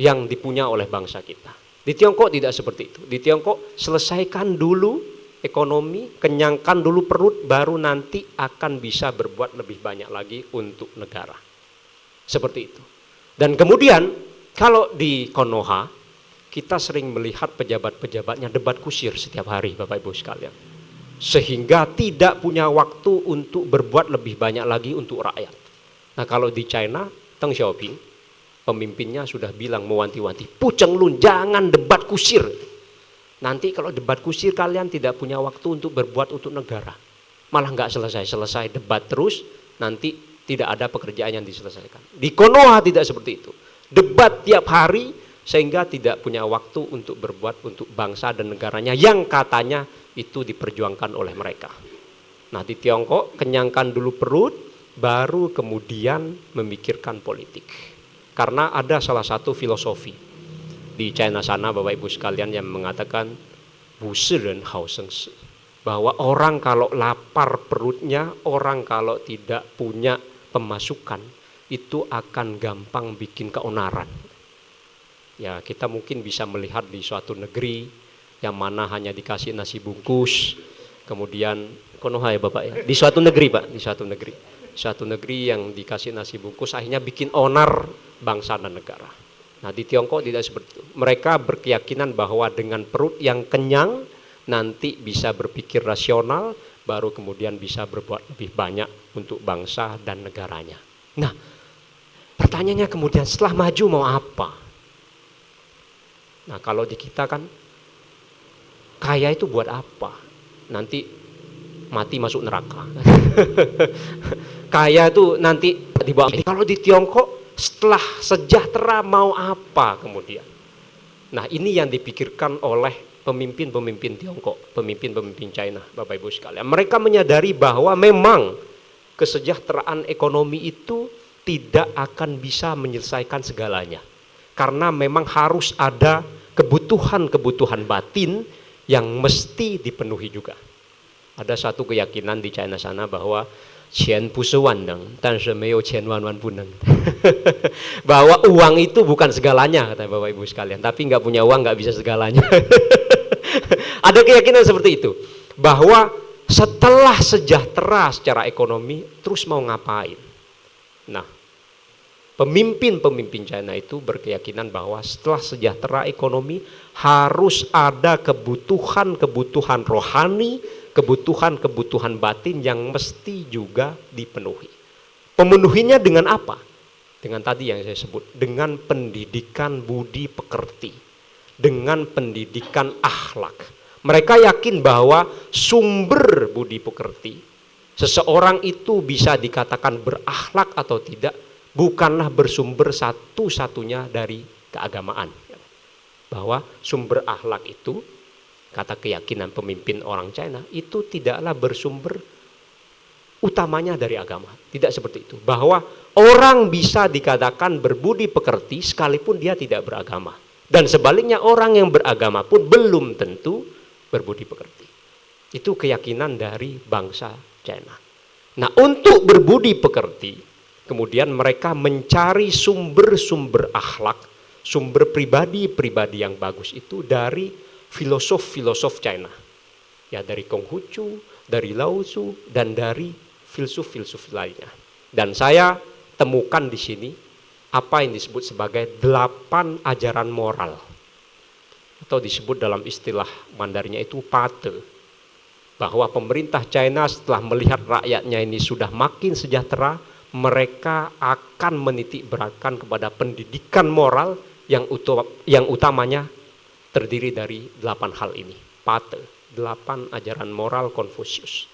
yang dipunya oleh bangsa kita. Di Tiongkok tidak seperti itu. Di Tiongkok selesaikan dulu ekonomi, kenyangkan dulu perut, baru nanti akan bisa berbuat lebih banyak lagi untuk negara. Seperti itu. Dan kemudian kalau di Konoha, kita sering melihat pejabat-pejabatnya debat kusir setiap hari Bapak Ibu sekalian. Sehingga tidak punya waktu untuk berbuat lebih banyak lagi untuk rakyat. Nah kalau di China, Deng Xiaoping, pemimpinnya sudah bilang mewanti-wanti, Puceng Lun jangan debat kusir. Nanti kalau debat kusir kalian tidak punya waktu untuk berbuat untuk negara. Malah nggak selesai-selesai debat terus, nanti tidak ada pekerjaan yang diselesaikan. Di Konoha tidak seperti itu. Debat tiap hari sehingga tidak punya waktu untuk berbuat untuk bangsa dan negaranya yang katanya itu diperjuangkan oleh mereka. Nah di Tiongkok kenyangkan dulu perut, baru kemudian memikirkan politik. Karena ada salah satu filosofi di China sana Bapak Ibu sekalian yang mengatakan bahwa orang kalau lapar perutnya, orang kalau tidak punya pemasukan itu akan gampang bikin keonaran. Ya kita mungkin bisa melihat di suatu negeri yang mana hanya dikasih nasi bungkus, kemudian Konoha ya Bapak ya, di suatu negeri Pak, di suatu negeri Satu negeri yang dikasih nasi bungkus akhirnya bikin onar bangsa dan negara. Nah di Tiongkok tidak seperti itu. Mereka berkeyakinan bahwa dengan perut yang kenyang nanti bisa berpikir rasional, baru kemudian bisa berbuat lebih banyak untuk bangsa dan negaranya. Nah pertanyaannya kemudian setelah maju mau apa? Nah kalau di kita kan kaya itu buat apa? Nanti mati masuk neraka. Kaya itu nanti dibawa. Kalau di Tiongkok setelah sejahtera mau apa kemudian? Nah ini yang dipikirkan oleh pemimpin-pemimpin Tiongkok, pemimpin-pemimpin China, Bapak Ibu sekalian. Mereka menyadari bahwa memang kesejahteraan ekonomi itu tidak akan bisa menyelesaikan segalanya. Karena memang harus ada kebutuhan-kebutuhan batin yang mesti dipenuhi juga. Ada satu keyakinan di China sana bahwa qian bu shi wan neng, dan shi mei you qian wan wan bu neng. Bahwa uang itu bukan segalanya, kata Bapak Ibu sekalian. Tapi nggak punya uang nggak bisa segalanya. Ada keyakinan seperti itu. Bahwa setelah sejahtera secara ekonomi, terus mau ngapain? Nah, pemimpin-pemimpin China itu berkeyakinan bahwa setelah sejahtera ekonomi harus ada kebutuhan-kebutuhan rohani, kebutuhan-kebutuhan batin yang mesti juga dipenuhi. Pemenuhinya dengan apa? Dengan tadi yang saya sebut, dengan pendidikan budi pekerti, dengan pendidikan akhlak. Mereka yakin bahwa sumber budi pekerti, seseorang itu bisa dikatakan berakhlak atau tidak, bukanlah bersumber satu-satunya dari keagamaan. Bahwa sumber akhlak itu, kata keyakinan pemimpin orang China, itu tidaklah bersumber utamanya dari agama. Tidak seperti itu. Bahwa orang bisa dikatakan berbudi pekerti sekalipun dia tidak beragama. Dan sebaliknya orang yang beragama pun belum tentu berbudi pekerti. Itu keyakinan dari bangsa China. Nah untuk berbudi pekerti, kemudian mereka mencari sumber-sumber akhlak, sumber pribadi-pribadi yang bagus itu dari filosof-filosof China. Ya dari Konghucu, dari Lao Tzu, dan dari filsuf-filsuf lainnya. Dan saya temukan di sini apa yang disebut sebagai 8 ajaran moral. Atau disebut dalam istilah Mandarinnya itu pate. Bahwa pemerintah China setelah melihat rakyatnya ini sudah makin sejahtera, mereka akan menitik beratkan kepada pendidikan moral yang utamanya terdiri dari 8 hal ini. Pate, 8 ajaran moral Konfusius.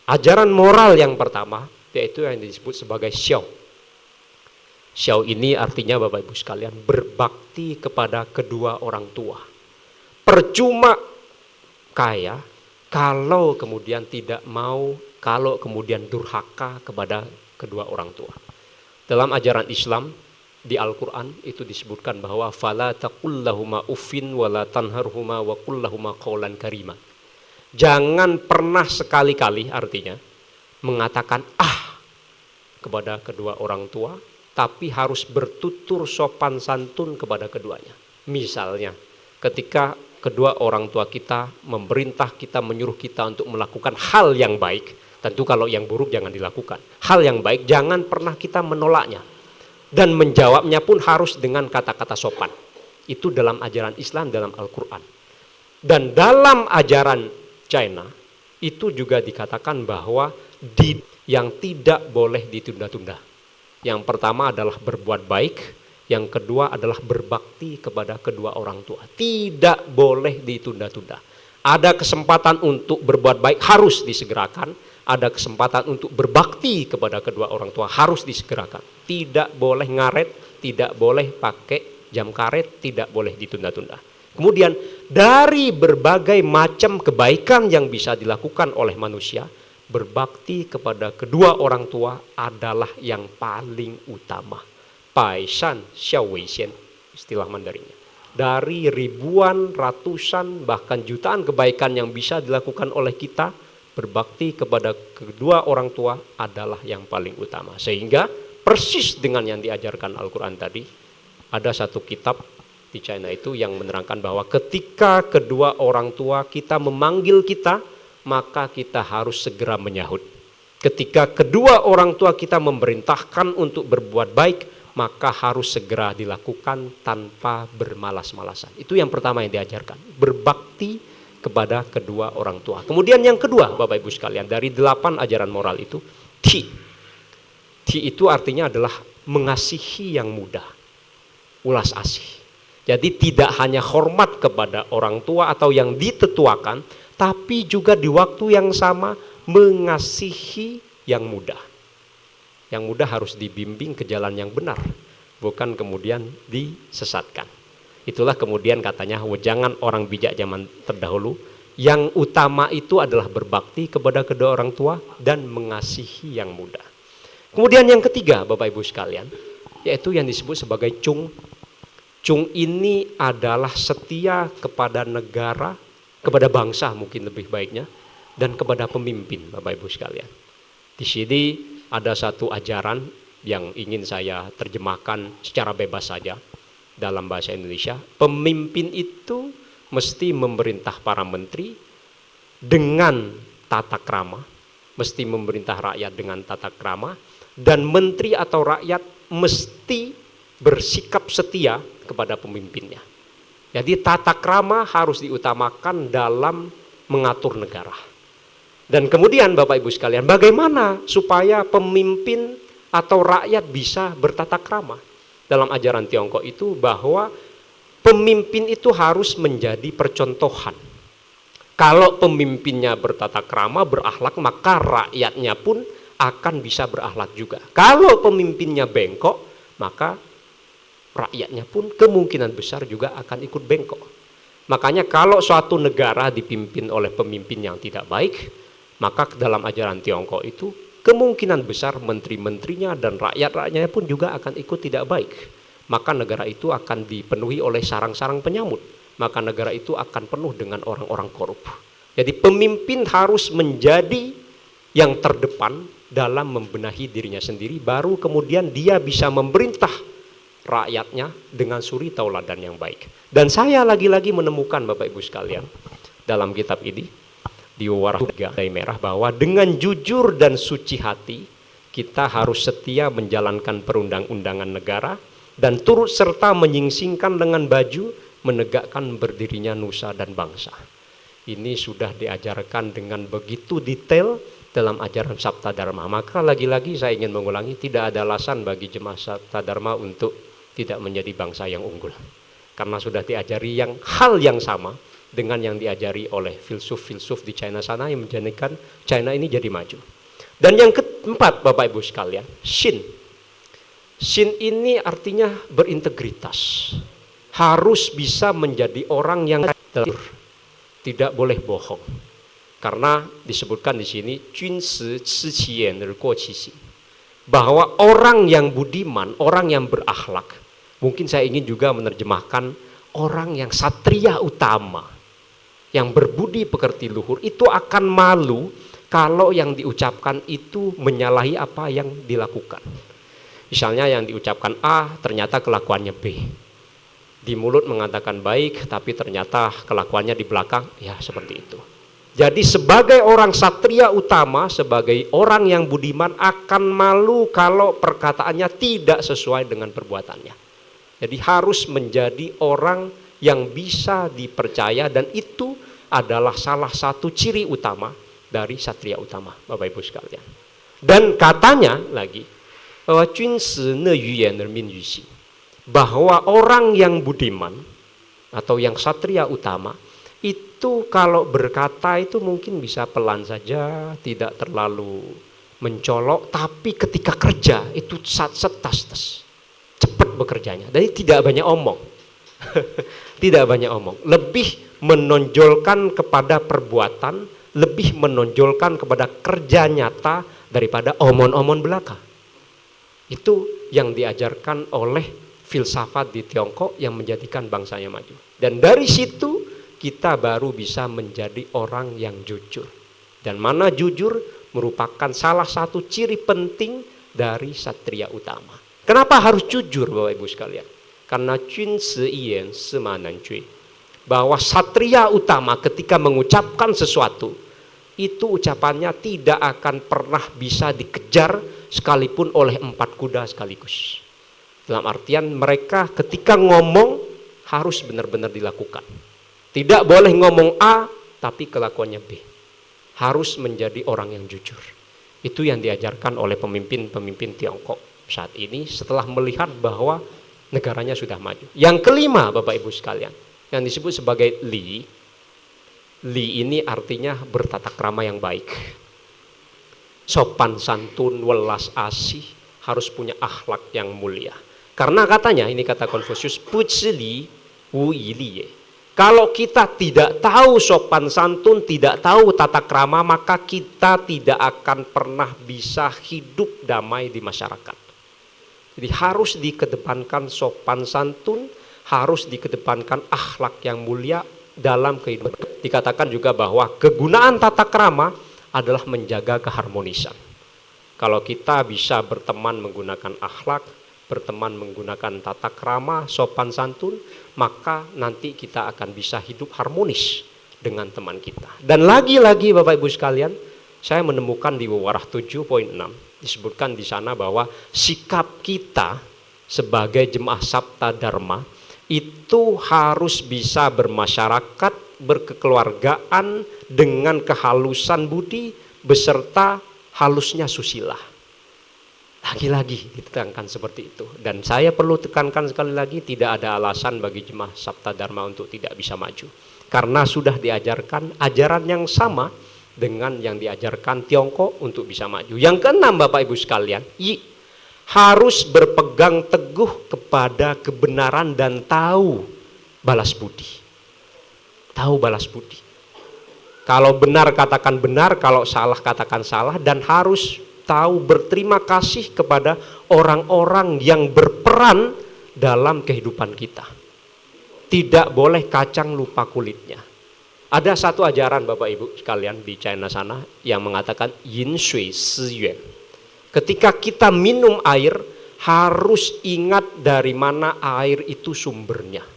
Ajaran moral yang pertama yaitu yang disebut sebagai xiao. Xiao ini artinya Bapak Ibu sekalian berbakti kepada kedua orang tua. Percuma kaya kalau kemudian tidak mau, kalau kemudian durhaka kepada kedua orang tua. Dalam ajaran Islam di Al-Quran itu disebutkan bahwa fala taqul lahuma uffin wala tanharhuma wa qul lahuma qawlan karima. Jangan pernah sekali-kali artinya mengatakan kepada kedua orang tua, tapi harus bertutur sopan santun kepada keduanya. Misalnya ketika kedua orang tua kita memerintah kita, menyuruh kita untuk melakukan hal yang baik, tentu kalau yang buruk jangan dilakukan. Hal yang baik jangan pernah kita menolaknya. Dan menjawabnya pun harus dengan kata-kata sopan. Itu dalam ajaran Islam, dalam Al-Quran. Dan dalam ajaran China, itu juga dikatakan bahwa yang tidak boleh ditunda-tunda. Yang pertama adalah berbuat baik, yang kedua adalah berbakti kepada kedua orang tua. Tidak boleh ditunda-tunda. Ada kesempatan untuk berbuat baik harus disegerakan. Ada kesempatan untuk berbakti kepada kedua orang tua harus disegerakan. Tidak boleh ngaret, tidak boleh pakai jam karet, tidak boleh ditunda-tunda. Kemudian dari berbagai macam kebaikan yang bisa dilakukan oleh manusia, berbakti kepada kedua orang tua adalah yang paling utama. Bai shan xiao wei xian, istilah Mandarinnya. Dari ribuan, ratusan, bahkan jutaan kebaikan yang bisa dilakukan oleh kita, berbakti kepada kedua orang tua adalah yang paling utama. Sehingga persis dengan yang diajarkan Al-Quran tadi, ada satu kitab di China itu yang menerangkan bahwa ketika kedua orang tua kita memanggil kita, maka kita harus segera menyahut. Ketika kedua orang tua kita memerintahkan untuk berbuat baik, maka harus segera dilakukan tanpa bermalas-malasan. Itu yang pertama yang diajarkan, berbakti kepada kedua orang tua. Kemudian yang kedua, Bapak Ibu sekalian, dari 8 ajaran moral itu, ti. Ti itu artinya adalah mengasihi yang muda, ulas asih. Jadi tidak hanya hormat kepada orang tua atau yang ditetuakan, tapi juga di waktu yang sama mengasihi yang muda. Yang muda harus dibimbing ke jalan yang benar, bukan kemudian disesatkan. Itulah kemudian katanya, wejangan orang bijak zaman terdahulu, yang utama itu adalah berbakti kepada kedua orang tua dan mengasihi yang muda. Kemudian yang ketiga, Bapak Ibu sekalian, yaitu yang disebut sebagai cung. Cung ini adalah setia kepada negara, kepada bangsa mungkin lebih baiknya, dan kepada pemimpin, Bapak Ibu sekalian. Di sini ada satu ajaran yang ingin saya terjemahkan secara bebas saja dalam bahasa Indonesia. Pemimpin itu mesti memerintah para menteri dengan tata krama, mesti memerintah rakyat dengan tata krama, dan menteri atau rakyat mesti bersikap setia kepada pemimpinnya. Jadi tata krama harus diutamakan dalam mengatur negara. Dan kemudian Bapak Ibu sekalian, bagaimana supaya pemimpin atau rakyat bisa bertata krama? Dalam ajaran Tiongkok itu bahwa pemimpin itu harus menjadi percontohan. Kalau pemimpinnya bertata krama, berakhlak, maka rakyatnya pun akan bisa berakhlak juga. Kalau pemimpinnya bengkok, maka rakyatnya pun kemungkinan besar juga akan ikut bengkok. Makanya kalau suatu negara dipimpin oleh pemimpin yang tidak baik, maka dalam ajaran Tiongkok itu kemungkinan besar menteri-menterinya dan rakyat-rakyatnya pun juga akan ikut tidak baik. Maka negara itu akan dipenuhi oleh sarang-sarang penyamut. Maka negara itu akan penuh dengan orang-orang korup. Jadi pemimpin harus menjadi yang terdepan dalam membenahi dirinya sendiri, baru kemudian dia bisa memerintah rakyatnya dengan suri tauladan yang baik. Dan saya lagi-lagi menemukan Bapak Ibu sekalian dalam kitab ini, di Warah 3 dari merah, bahwa dengan jujur dan suci hati kita harus setia menjalankan perundang-undangan negara dan turut serta menyingsingkan dengan baju menegakkan berdirinya nusa dan bangsa. Ini sudah diajarkan dengan begitu detail dalam ajaran Sabta Dharma. Maka lagi-lagi saya ingin mengulangi, tidak ada alasan bagi jemaat Sabta Dharma untuk tidak menjadi bangsa yang unggul. Karena sudah diajari hal yang sama dengan yang diajari oleh filsuf-filsuf di China sana yang menjadikan China ini jadi maju. Dan yang keempat Bapak Ibu sekalian, Shin. Shin ini artinya berintegritas. Harus bisa menjadi orang yang tidak boleh bohong. Karena disebutkan di sini bahwa orang yang budiman, orang yang berakhlak, mungkin saya ingin juga menerjemahkan orang yang satria utama, yang berbudi pekerti luhur, itu akan malu kalau yang diucapkan itu menyalahi apa yang dilakukan. Misalnya yang diucapkan A, ternyata kelakuannya B. Di mulut mengatakan baik, tapi ternyata kelakuannya di belakang, ya seperti itu. Jadi sebagai orang satria utama, sebagai orang yang budiman akan malu kalau perkataannya tidak sesuai dengan perbuatannya. Jadi harus menjadi orang yang bisa dipercaya, dan itu adalah salah satu ciri utama dari satria utama, Bapak Ibu sekalian. Dan katanya lagi bahwa orang yang budiman atau yang satria utama itu kalau berkata itu mungkin bisa pelan saja, tidak terlalu mencolok, tapi ketika kerja itu tas cepat bekerjanya. Jadi tidak banyak omong. Tidak banyak omong, lebih menonjolkan kepada perbuatan, lebih menonjolkan kepada kerja nyata daripada omong-omong belaka. Itu yang diajarkan oleh filsafat di Tiongkok yang menjadikan bangsanya maju. Dan dari situ kita baru bisa menjadi orang yang jujur. Dan mana jujur merupakan salah satu ciri penting dari satria utama. Kenapa harus jujur Bapak Ibu sekalian? Karena bahwa satria utama ketika mengucapkan sesuatu itu ucapannya tidak akan pernah bisa dikejar sekalipun oleh 4 kuda sekaligus. Dalam artian mereka ketika ngomong harus benar-benar dilakukan. Tidak boleh ngomong A tapi kelakuannya B. Harus menjadi orang yang jujur. Itu yang diajarkan oleh pemimpin-pemimpin Tiongkok saat ini setelah melihat bahwa negaranya sudah maju. Yang kelima, Bapak Ibu sekalian, yang disebut sebagai Li. Li ini artinya bertata krama yang baik. Sopan santun, welas asih, harus punya akhlak yang mulia. Karena katanya, ini kata Konfusius, Pucili wu ili. Kalau kita tidak tahu sopan santun, tidak tahu tata krama, maka kita tidak akan pernah bisa hidup damai di masyarakat. Jadi harus dikedepankan sopan santun, harus dikedepankan akhlak yang mulia dalam kehidupan. Dikatakan juga bahwa kegunaan tata krama adalah menjaga keharmonisan. Kalau kita bisa berteman menggunakan akhlak, berteman menggunakan tata krama, sopan santun, maka nanti kita akan bisa hidup harmonis dengan teman kita. Dan lagi-lagi Bapak Ibu sekalian, saya menemukan di Wewarah 7.6 disebutkan di sana bahwa sikap kita sebagai jemaah Sabta Dharma itu harus bisa bermasyarakat, berkekeluargaan dengan kehalusan budi beserta halusnya susila. Lagi-lagi ditekankan seperti itu. Dan saya perlu tekankan sekali lagi, tidak ada alasan bagi jemaah Sabta Dharma untuk tidak bisa maju. Karena sudah diajarkan ajaran yang sama dengan yang diajarkan Tiongkok untuk bisa maju. Yang keenam Bapak Ibu sekalian, harus berpegang teguh kepada kebenaran dan tahu balas budi. Tahu balas budi. Kalau benar katakan benar, kalau salah katakan salah, dan harus tahu berterima kasih kepada orang-orang yang berperan dalam kehidupan kita. Tidak boleh kacang lupa kulitnya. Ada satu ajaran Bapak Ibu sekalian di China sana yang mengatakan yin shui si yuan. Ketika kita minum air, harus ingat dari mana air itu sumbernya.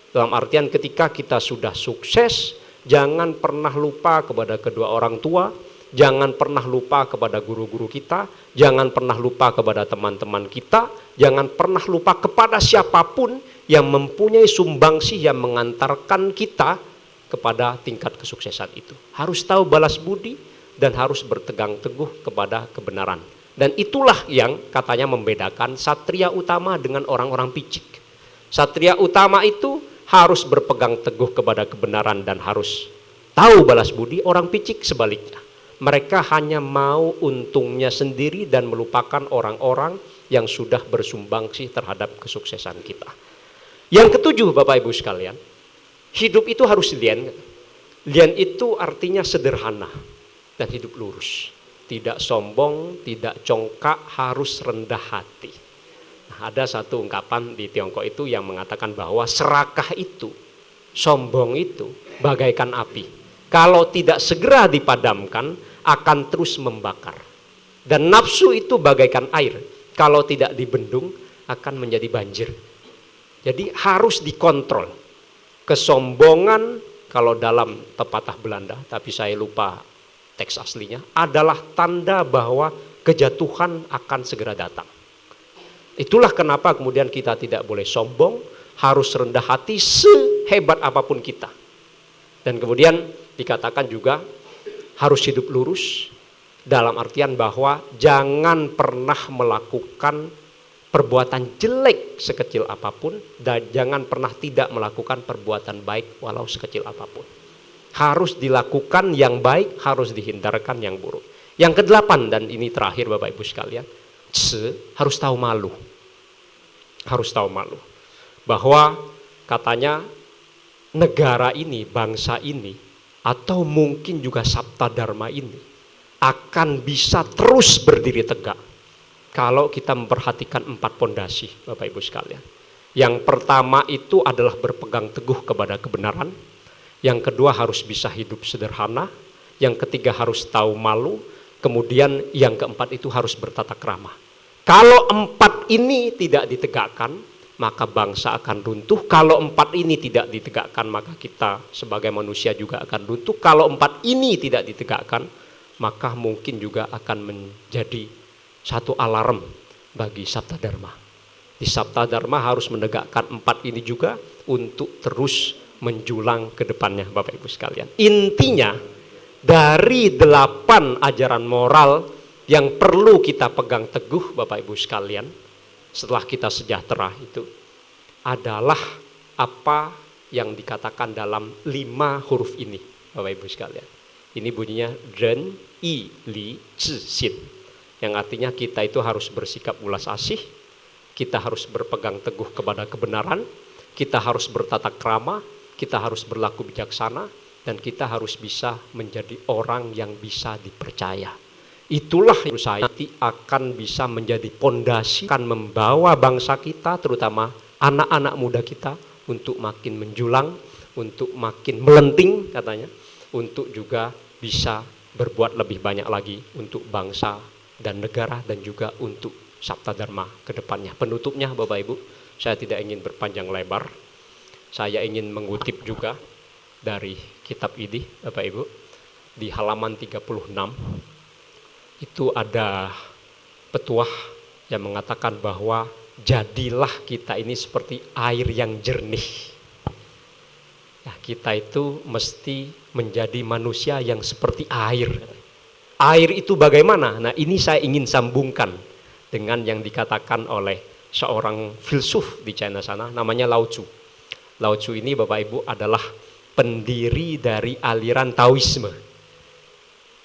Dalam artian ketika kita sudah sukses, jangan pernah lupa kepada kedua orang tua, jangan pernah lupa kepada guru-guru kita, jangan pernah lupa kepada teman-teman kita, jangan pernah lupa kepada siapapun yang mempunyai sumbangsih yang mengantarkan kita kepada tingkat kesuksesan itu. Harus tahu balas budi dan harus bertegang teguh kepada kebenaran. Dan itulah yang katanya membedakan satria utama dengan orang-orang picik. Satria utama itu harus berpegang teguh kepada kebenaran dan harus tahu balas budi. Orang picik sebaliknya. Mereka hanya mau untungnya sendiri dan melupakan orang-orang yang sudah bersumbangsi terhadap kesuksesan kita. Yang ketujuh Bapak Ibu sekalian, hidup itu harus lian. Lian itu artinya sederhana dan hidup lurus. Tidak sombong, tidak congkak, harus rendah hati. Nah, ada satu ungkapan di Tiongkok itu yang mengatakan bahwa serakah itu, sombong itu bagaikan api. Kalau tidak segera dipadamkan, akan terus membakar. Dan nafsu itu bagaikan air. Kalau tidak dibendung, akan menjadi banjir. Jadi harus dikontrol. Kesombongan, kalau dalam pepatah Belanda, tapi saya lupa teks aslinya, adalah tanda bahwa kejatuhan akan segera datang. Itulah kenapa kemudian kita tidak boleh sombong, harus rendah hati sehebat apapun kita. Dan kemudian dikatakan juga harus hidup lurus, dalam artian bahwa jangan pernah melakukan perbuatan jelek sekecil apapun, dan jangan pernah tidak melakukan perbuatan baik walau sekecil apapun. Harus dilakukan yang baik, harus dihindarkan yang buruk. Yang kedelapan, dan ini terakhir Bapak Ibu sekalian, harus tahu malu. Harus tahu malu. Bahwa katanya negara ini, bangsa ini, atau mungkin juga Sabta Dharma ini akan bisa terus berdiri tegak kalau kita memperhatikan 4 pondasi Bapak Ibu sekalian. Yang pertama itu adalah berpegang teguh kepada kebenaran. Yang kedua harus bisa hidup sederhana. Yang ketiga harus tahu malu. Kemudian yang keempat itu harus bertata krama. Kalau 4 ini tidak ditegakkan, maka bangsa akan runtuh. Kalau 4 ini tidak ditegakkan, maka kita sebagai manusia juga akan runtuh. Kalau 4 ini tidak ditegakkan, maka mungkin juga akan menjadi satu alarm bagi Sabta Dharma. Di Sabta Dharma harus menegakkan 4 ini juga untuk terus menjulang ke depannya, Bapak Ibu sekalian. Intinya, dari 8 ajaran moral yang perlu kita pegang teguh, Bapak Ibu sekalian, setelah kita sejahtera itu adalah apa yang dikatakan dalam 5 huruf ini, Bapak Ibu sekalian. Ini bunyinya ren, i, li, zi, xin. Yang artinya kita itu harus bersikap ulas asih, kita harus berpegang teguh kepada kebenaran, kita harus bertata krama, kita harus berlaku bijaksana, dan kita harus bisa menjadi orang yang bisa dipercaya. Itulah yang saya nanti akan bisa menjadi pondasi, akan membawa bangsa kita, terutama anak-anak muda kita, untuk makin menjulang, untuk makin melenting katanya, untuk juga bisa berbuat lebih banyak lagi untuk bangsa dan negara, dan juga untuk Sabta Dharma ke depannya. Penutupnya, Bapak Ibu, saya tidak ingin berpanjang lebar. Saya ingin mengutip juga dari kitab ini, Bapak Ibu. Di halaman 36 itu ada petuah yang mengatakan bahwa jadilah kita ini seperti air yang jernih. Nah, kita itu mesti menjadi manusia yang seperti air. Air itu bagaimana? Nah, ini saya ingin sambungkan dengan yang dikatakan oleh seorang filsuf di China sana, namanya Lao Tzu. Lao Tzu ini, Bapak Ibu, adalah pendiri dari aliran Taoisme,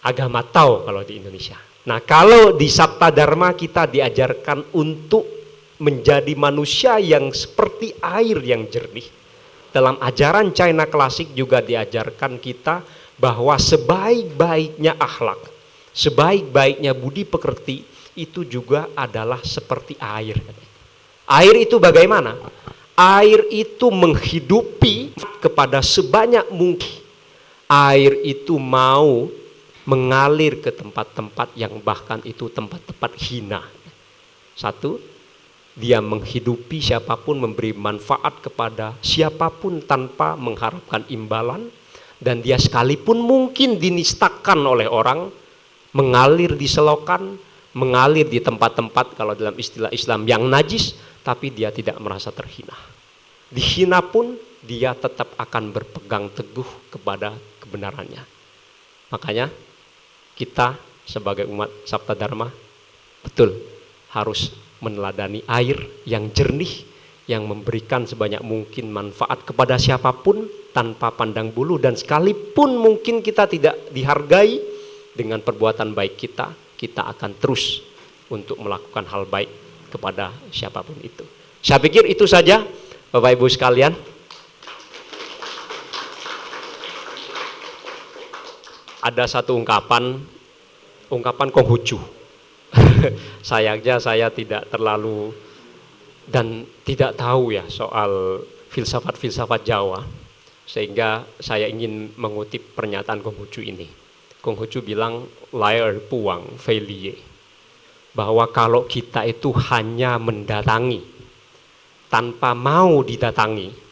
agama Tao kalau di Indonesia. Nah, kalau di Sabta Dharma kita diajarkan untuk menjadi manusia yang seperti air yang jernih. Dalam ajaran China klasik juga diajarkan kita bahwa sebaik-baiknya akhlak, sebaik-baiknya budi pekerti itu juga adalah seperti air. Air itu bagaimana? Air itu menghidupi kepada sebanyak mungkin. Air itu mau mengalir ke tempat-tempat yang bahkan itu tempat-tempat hina. Satu, dia menghidupi siapapun, memberi manfaat kepada siapapun tanpa mengharapkan imbalan. Dan dia sekalipun mungkin dinistakan oleh orang, mengalir di selokan, mengalir di tempat-tempat kalau dalam istilah Islam yang najis, tapi dia tidak merasa terhina. Dihina pun dia tetap akan berpegang teguh kepada kebenarannya. Makanya kita sebagai umat Sabta Dharma betul harus meneladani air yang jernih, yang memberikan sebanyak mungkin manfaat kepada siapapun tanpa pandang bulu, dan sekalipun mungkin kita tidak dihargai dengan perbuatan baik kita, kita akan terus untuk melakukan hal baik kepada siapapun itu. Saya pikir itu saja, Bapak Ibu sekalian. Ada satu ungkapan Konghucu. Sayangnya saya tidak terlalu dan tidak tahu ya soal filsafat-filsafat Jawa, sehingga saya ingin mengutip pernyataan Konghucu ini. Konghucu bilang, "Laer puang felie," bahwa kalau kita itu hanya mendatangi tanpa mau didatangi,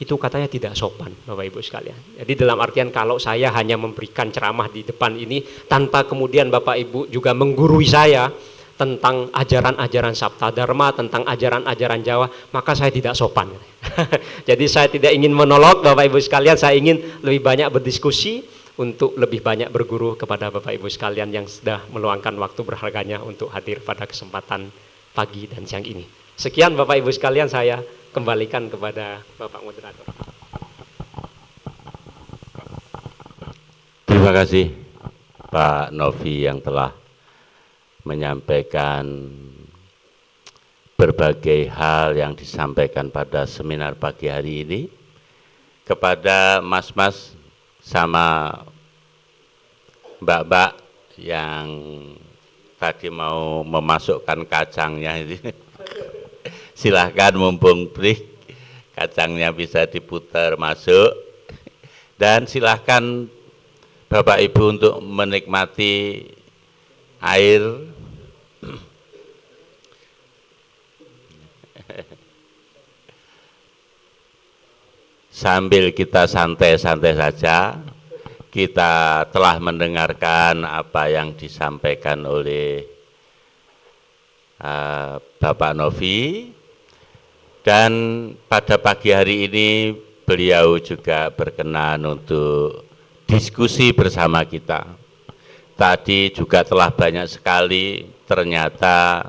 itu katanya tidak sopan, Bapak Ibu sekalian. Jadi dalam artian kalau saya hanya memberikan ceramah di depan ini tanpa kemudian Bapak Ibu juga menggurui saya tentang ajaran-ajaran Sabta Dharma, tentang ajaran-ajaran Jawa, maka saya tidak sopan. Jadi saya tidak ingin monolog, Bapak Ibu sekalian, saya ingin lebih banyak berdiskusi untuk lebih banyak berguru kepada Bapak Ibu sekalian yang sudah meluangkan waktu berharganya untuk hadir pada kesempatan pagi dan siang ini. Sekian Bapak Ibu sekalian, saya kembalikan kepada Bapak Moderator. Terima kasih Pak Novi yang telah menyampaikan berbagai hal yang disampaikan pada seminar pagi hari ini. Kepada mas-mas sama mbak-mbak yang tadi mau memasukkan kacangnya ini, silahkan mumpung break, kacangnya bisa diputar masuk, dan silahkan Bapak Ibu untuk menikmati air. sambil kita santai-santai saja, kita telah mendengarkan apa yang disampaikan oleh Bapak Novi, dan pada pagi hari ini beliau juga berkenan untuk diskusi bersama kita. Tadi juga telah banyak sekali ternyata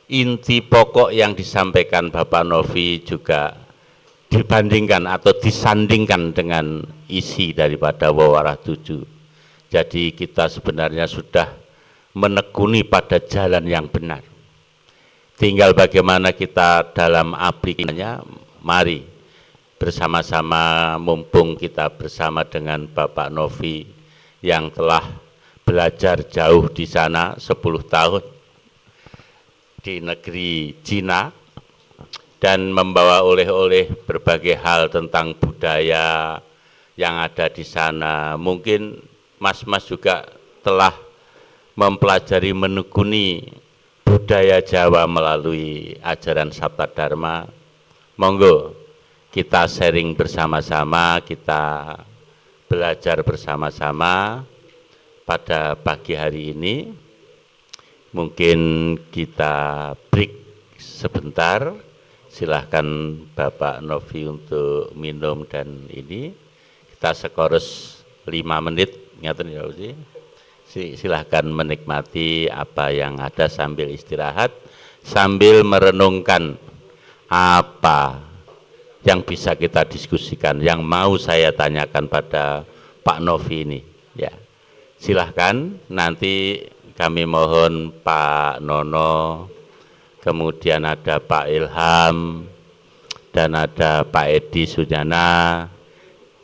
inti pokok yang disampaikan Bapak Novi juga dibandingkan atau disandingkan dengan isi daripada Wawarah 7. Jadi kita sebenarnya sudah menekuni pada jalan yang benar. Tinggal bagaimana kita dalam aplikasinya, mari bersama-sama, mumpung kita bersama dengan Bapak Novi yang telah belajar jauh di sana 10 tahun di negeri Cina dan membawa oleh-oleh berbagai hal tentang budaya yang ada di sana. Mungkin Mas-mas juga telah mempelajari, menekuni budaya Jawa melalui ajaran Sabta Dharma. Monggo kita sharing bersama-sama, kita belajar bersama-sama pada pagi hari ini. Mungkin kita break sebentar. Silahkan Bapak Novi untuk minum dan ini. Kita sekores 5 menit, ngaten ya sih. Silahkan menikmati apa yang ada sambil istirahat, sambil merenungkan apa yang bisa kita diskusikan, yang mau saya tanyakan pada Pak Novi ini. Ya, silahkan. Nanti kami mohon Pak Nono, kemudian ada Pak Ilham, dan ada Pak Edi Sunyana,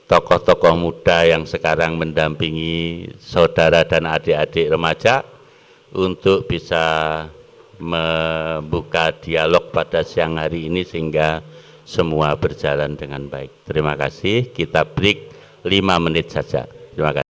tokoh-tokoh muda yang sekarang mendampingi saudara dan adik-adik remaja untuk bisa membuka dialog pada siang hari ini sehingga semua berjalan dengan baik. Terima kasih, kita break 5 menit saja. Terima kasih.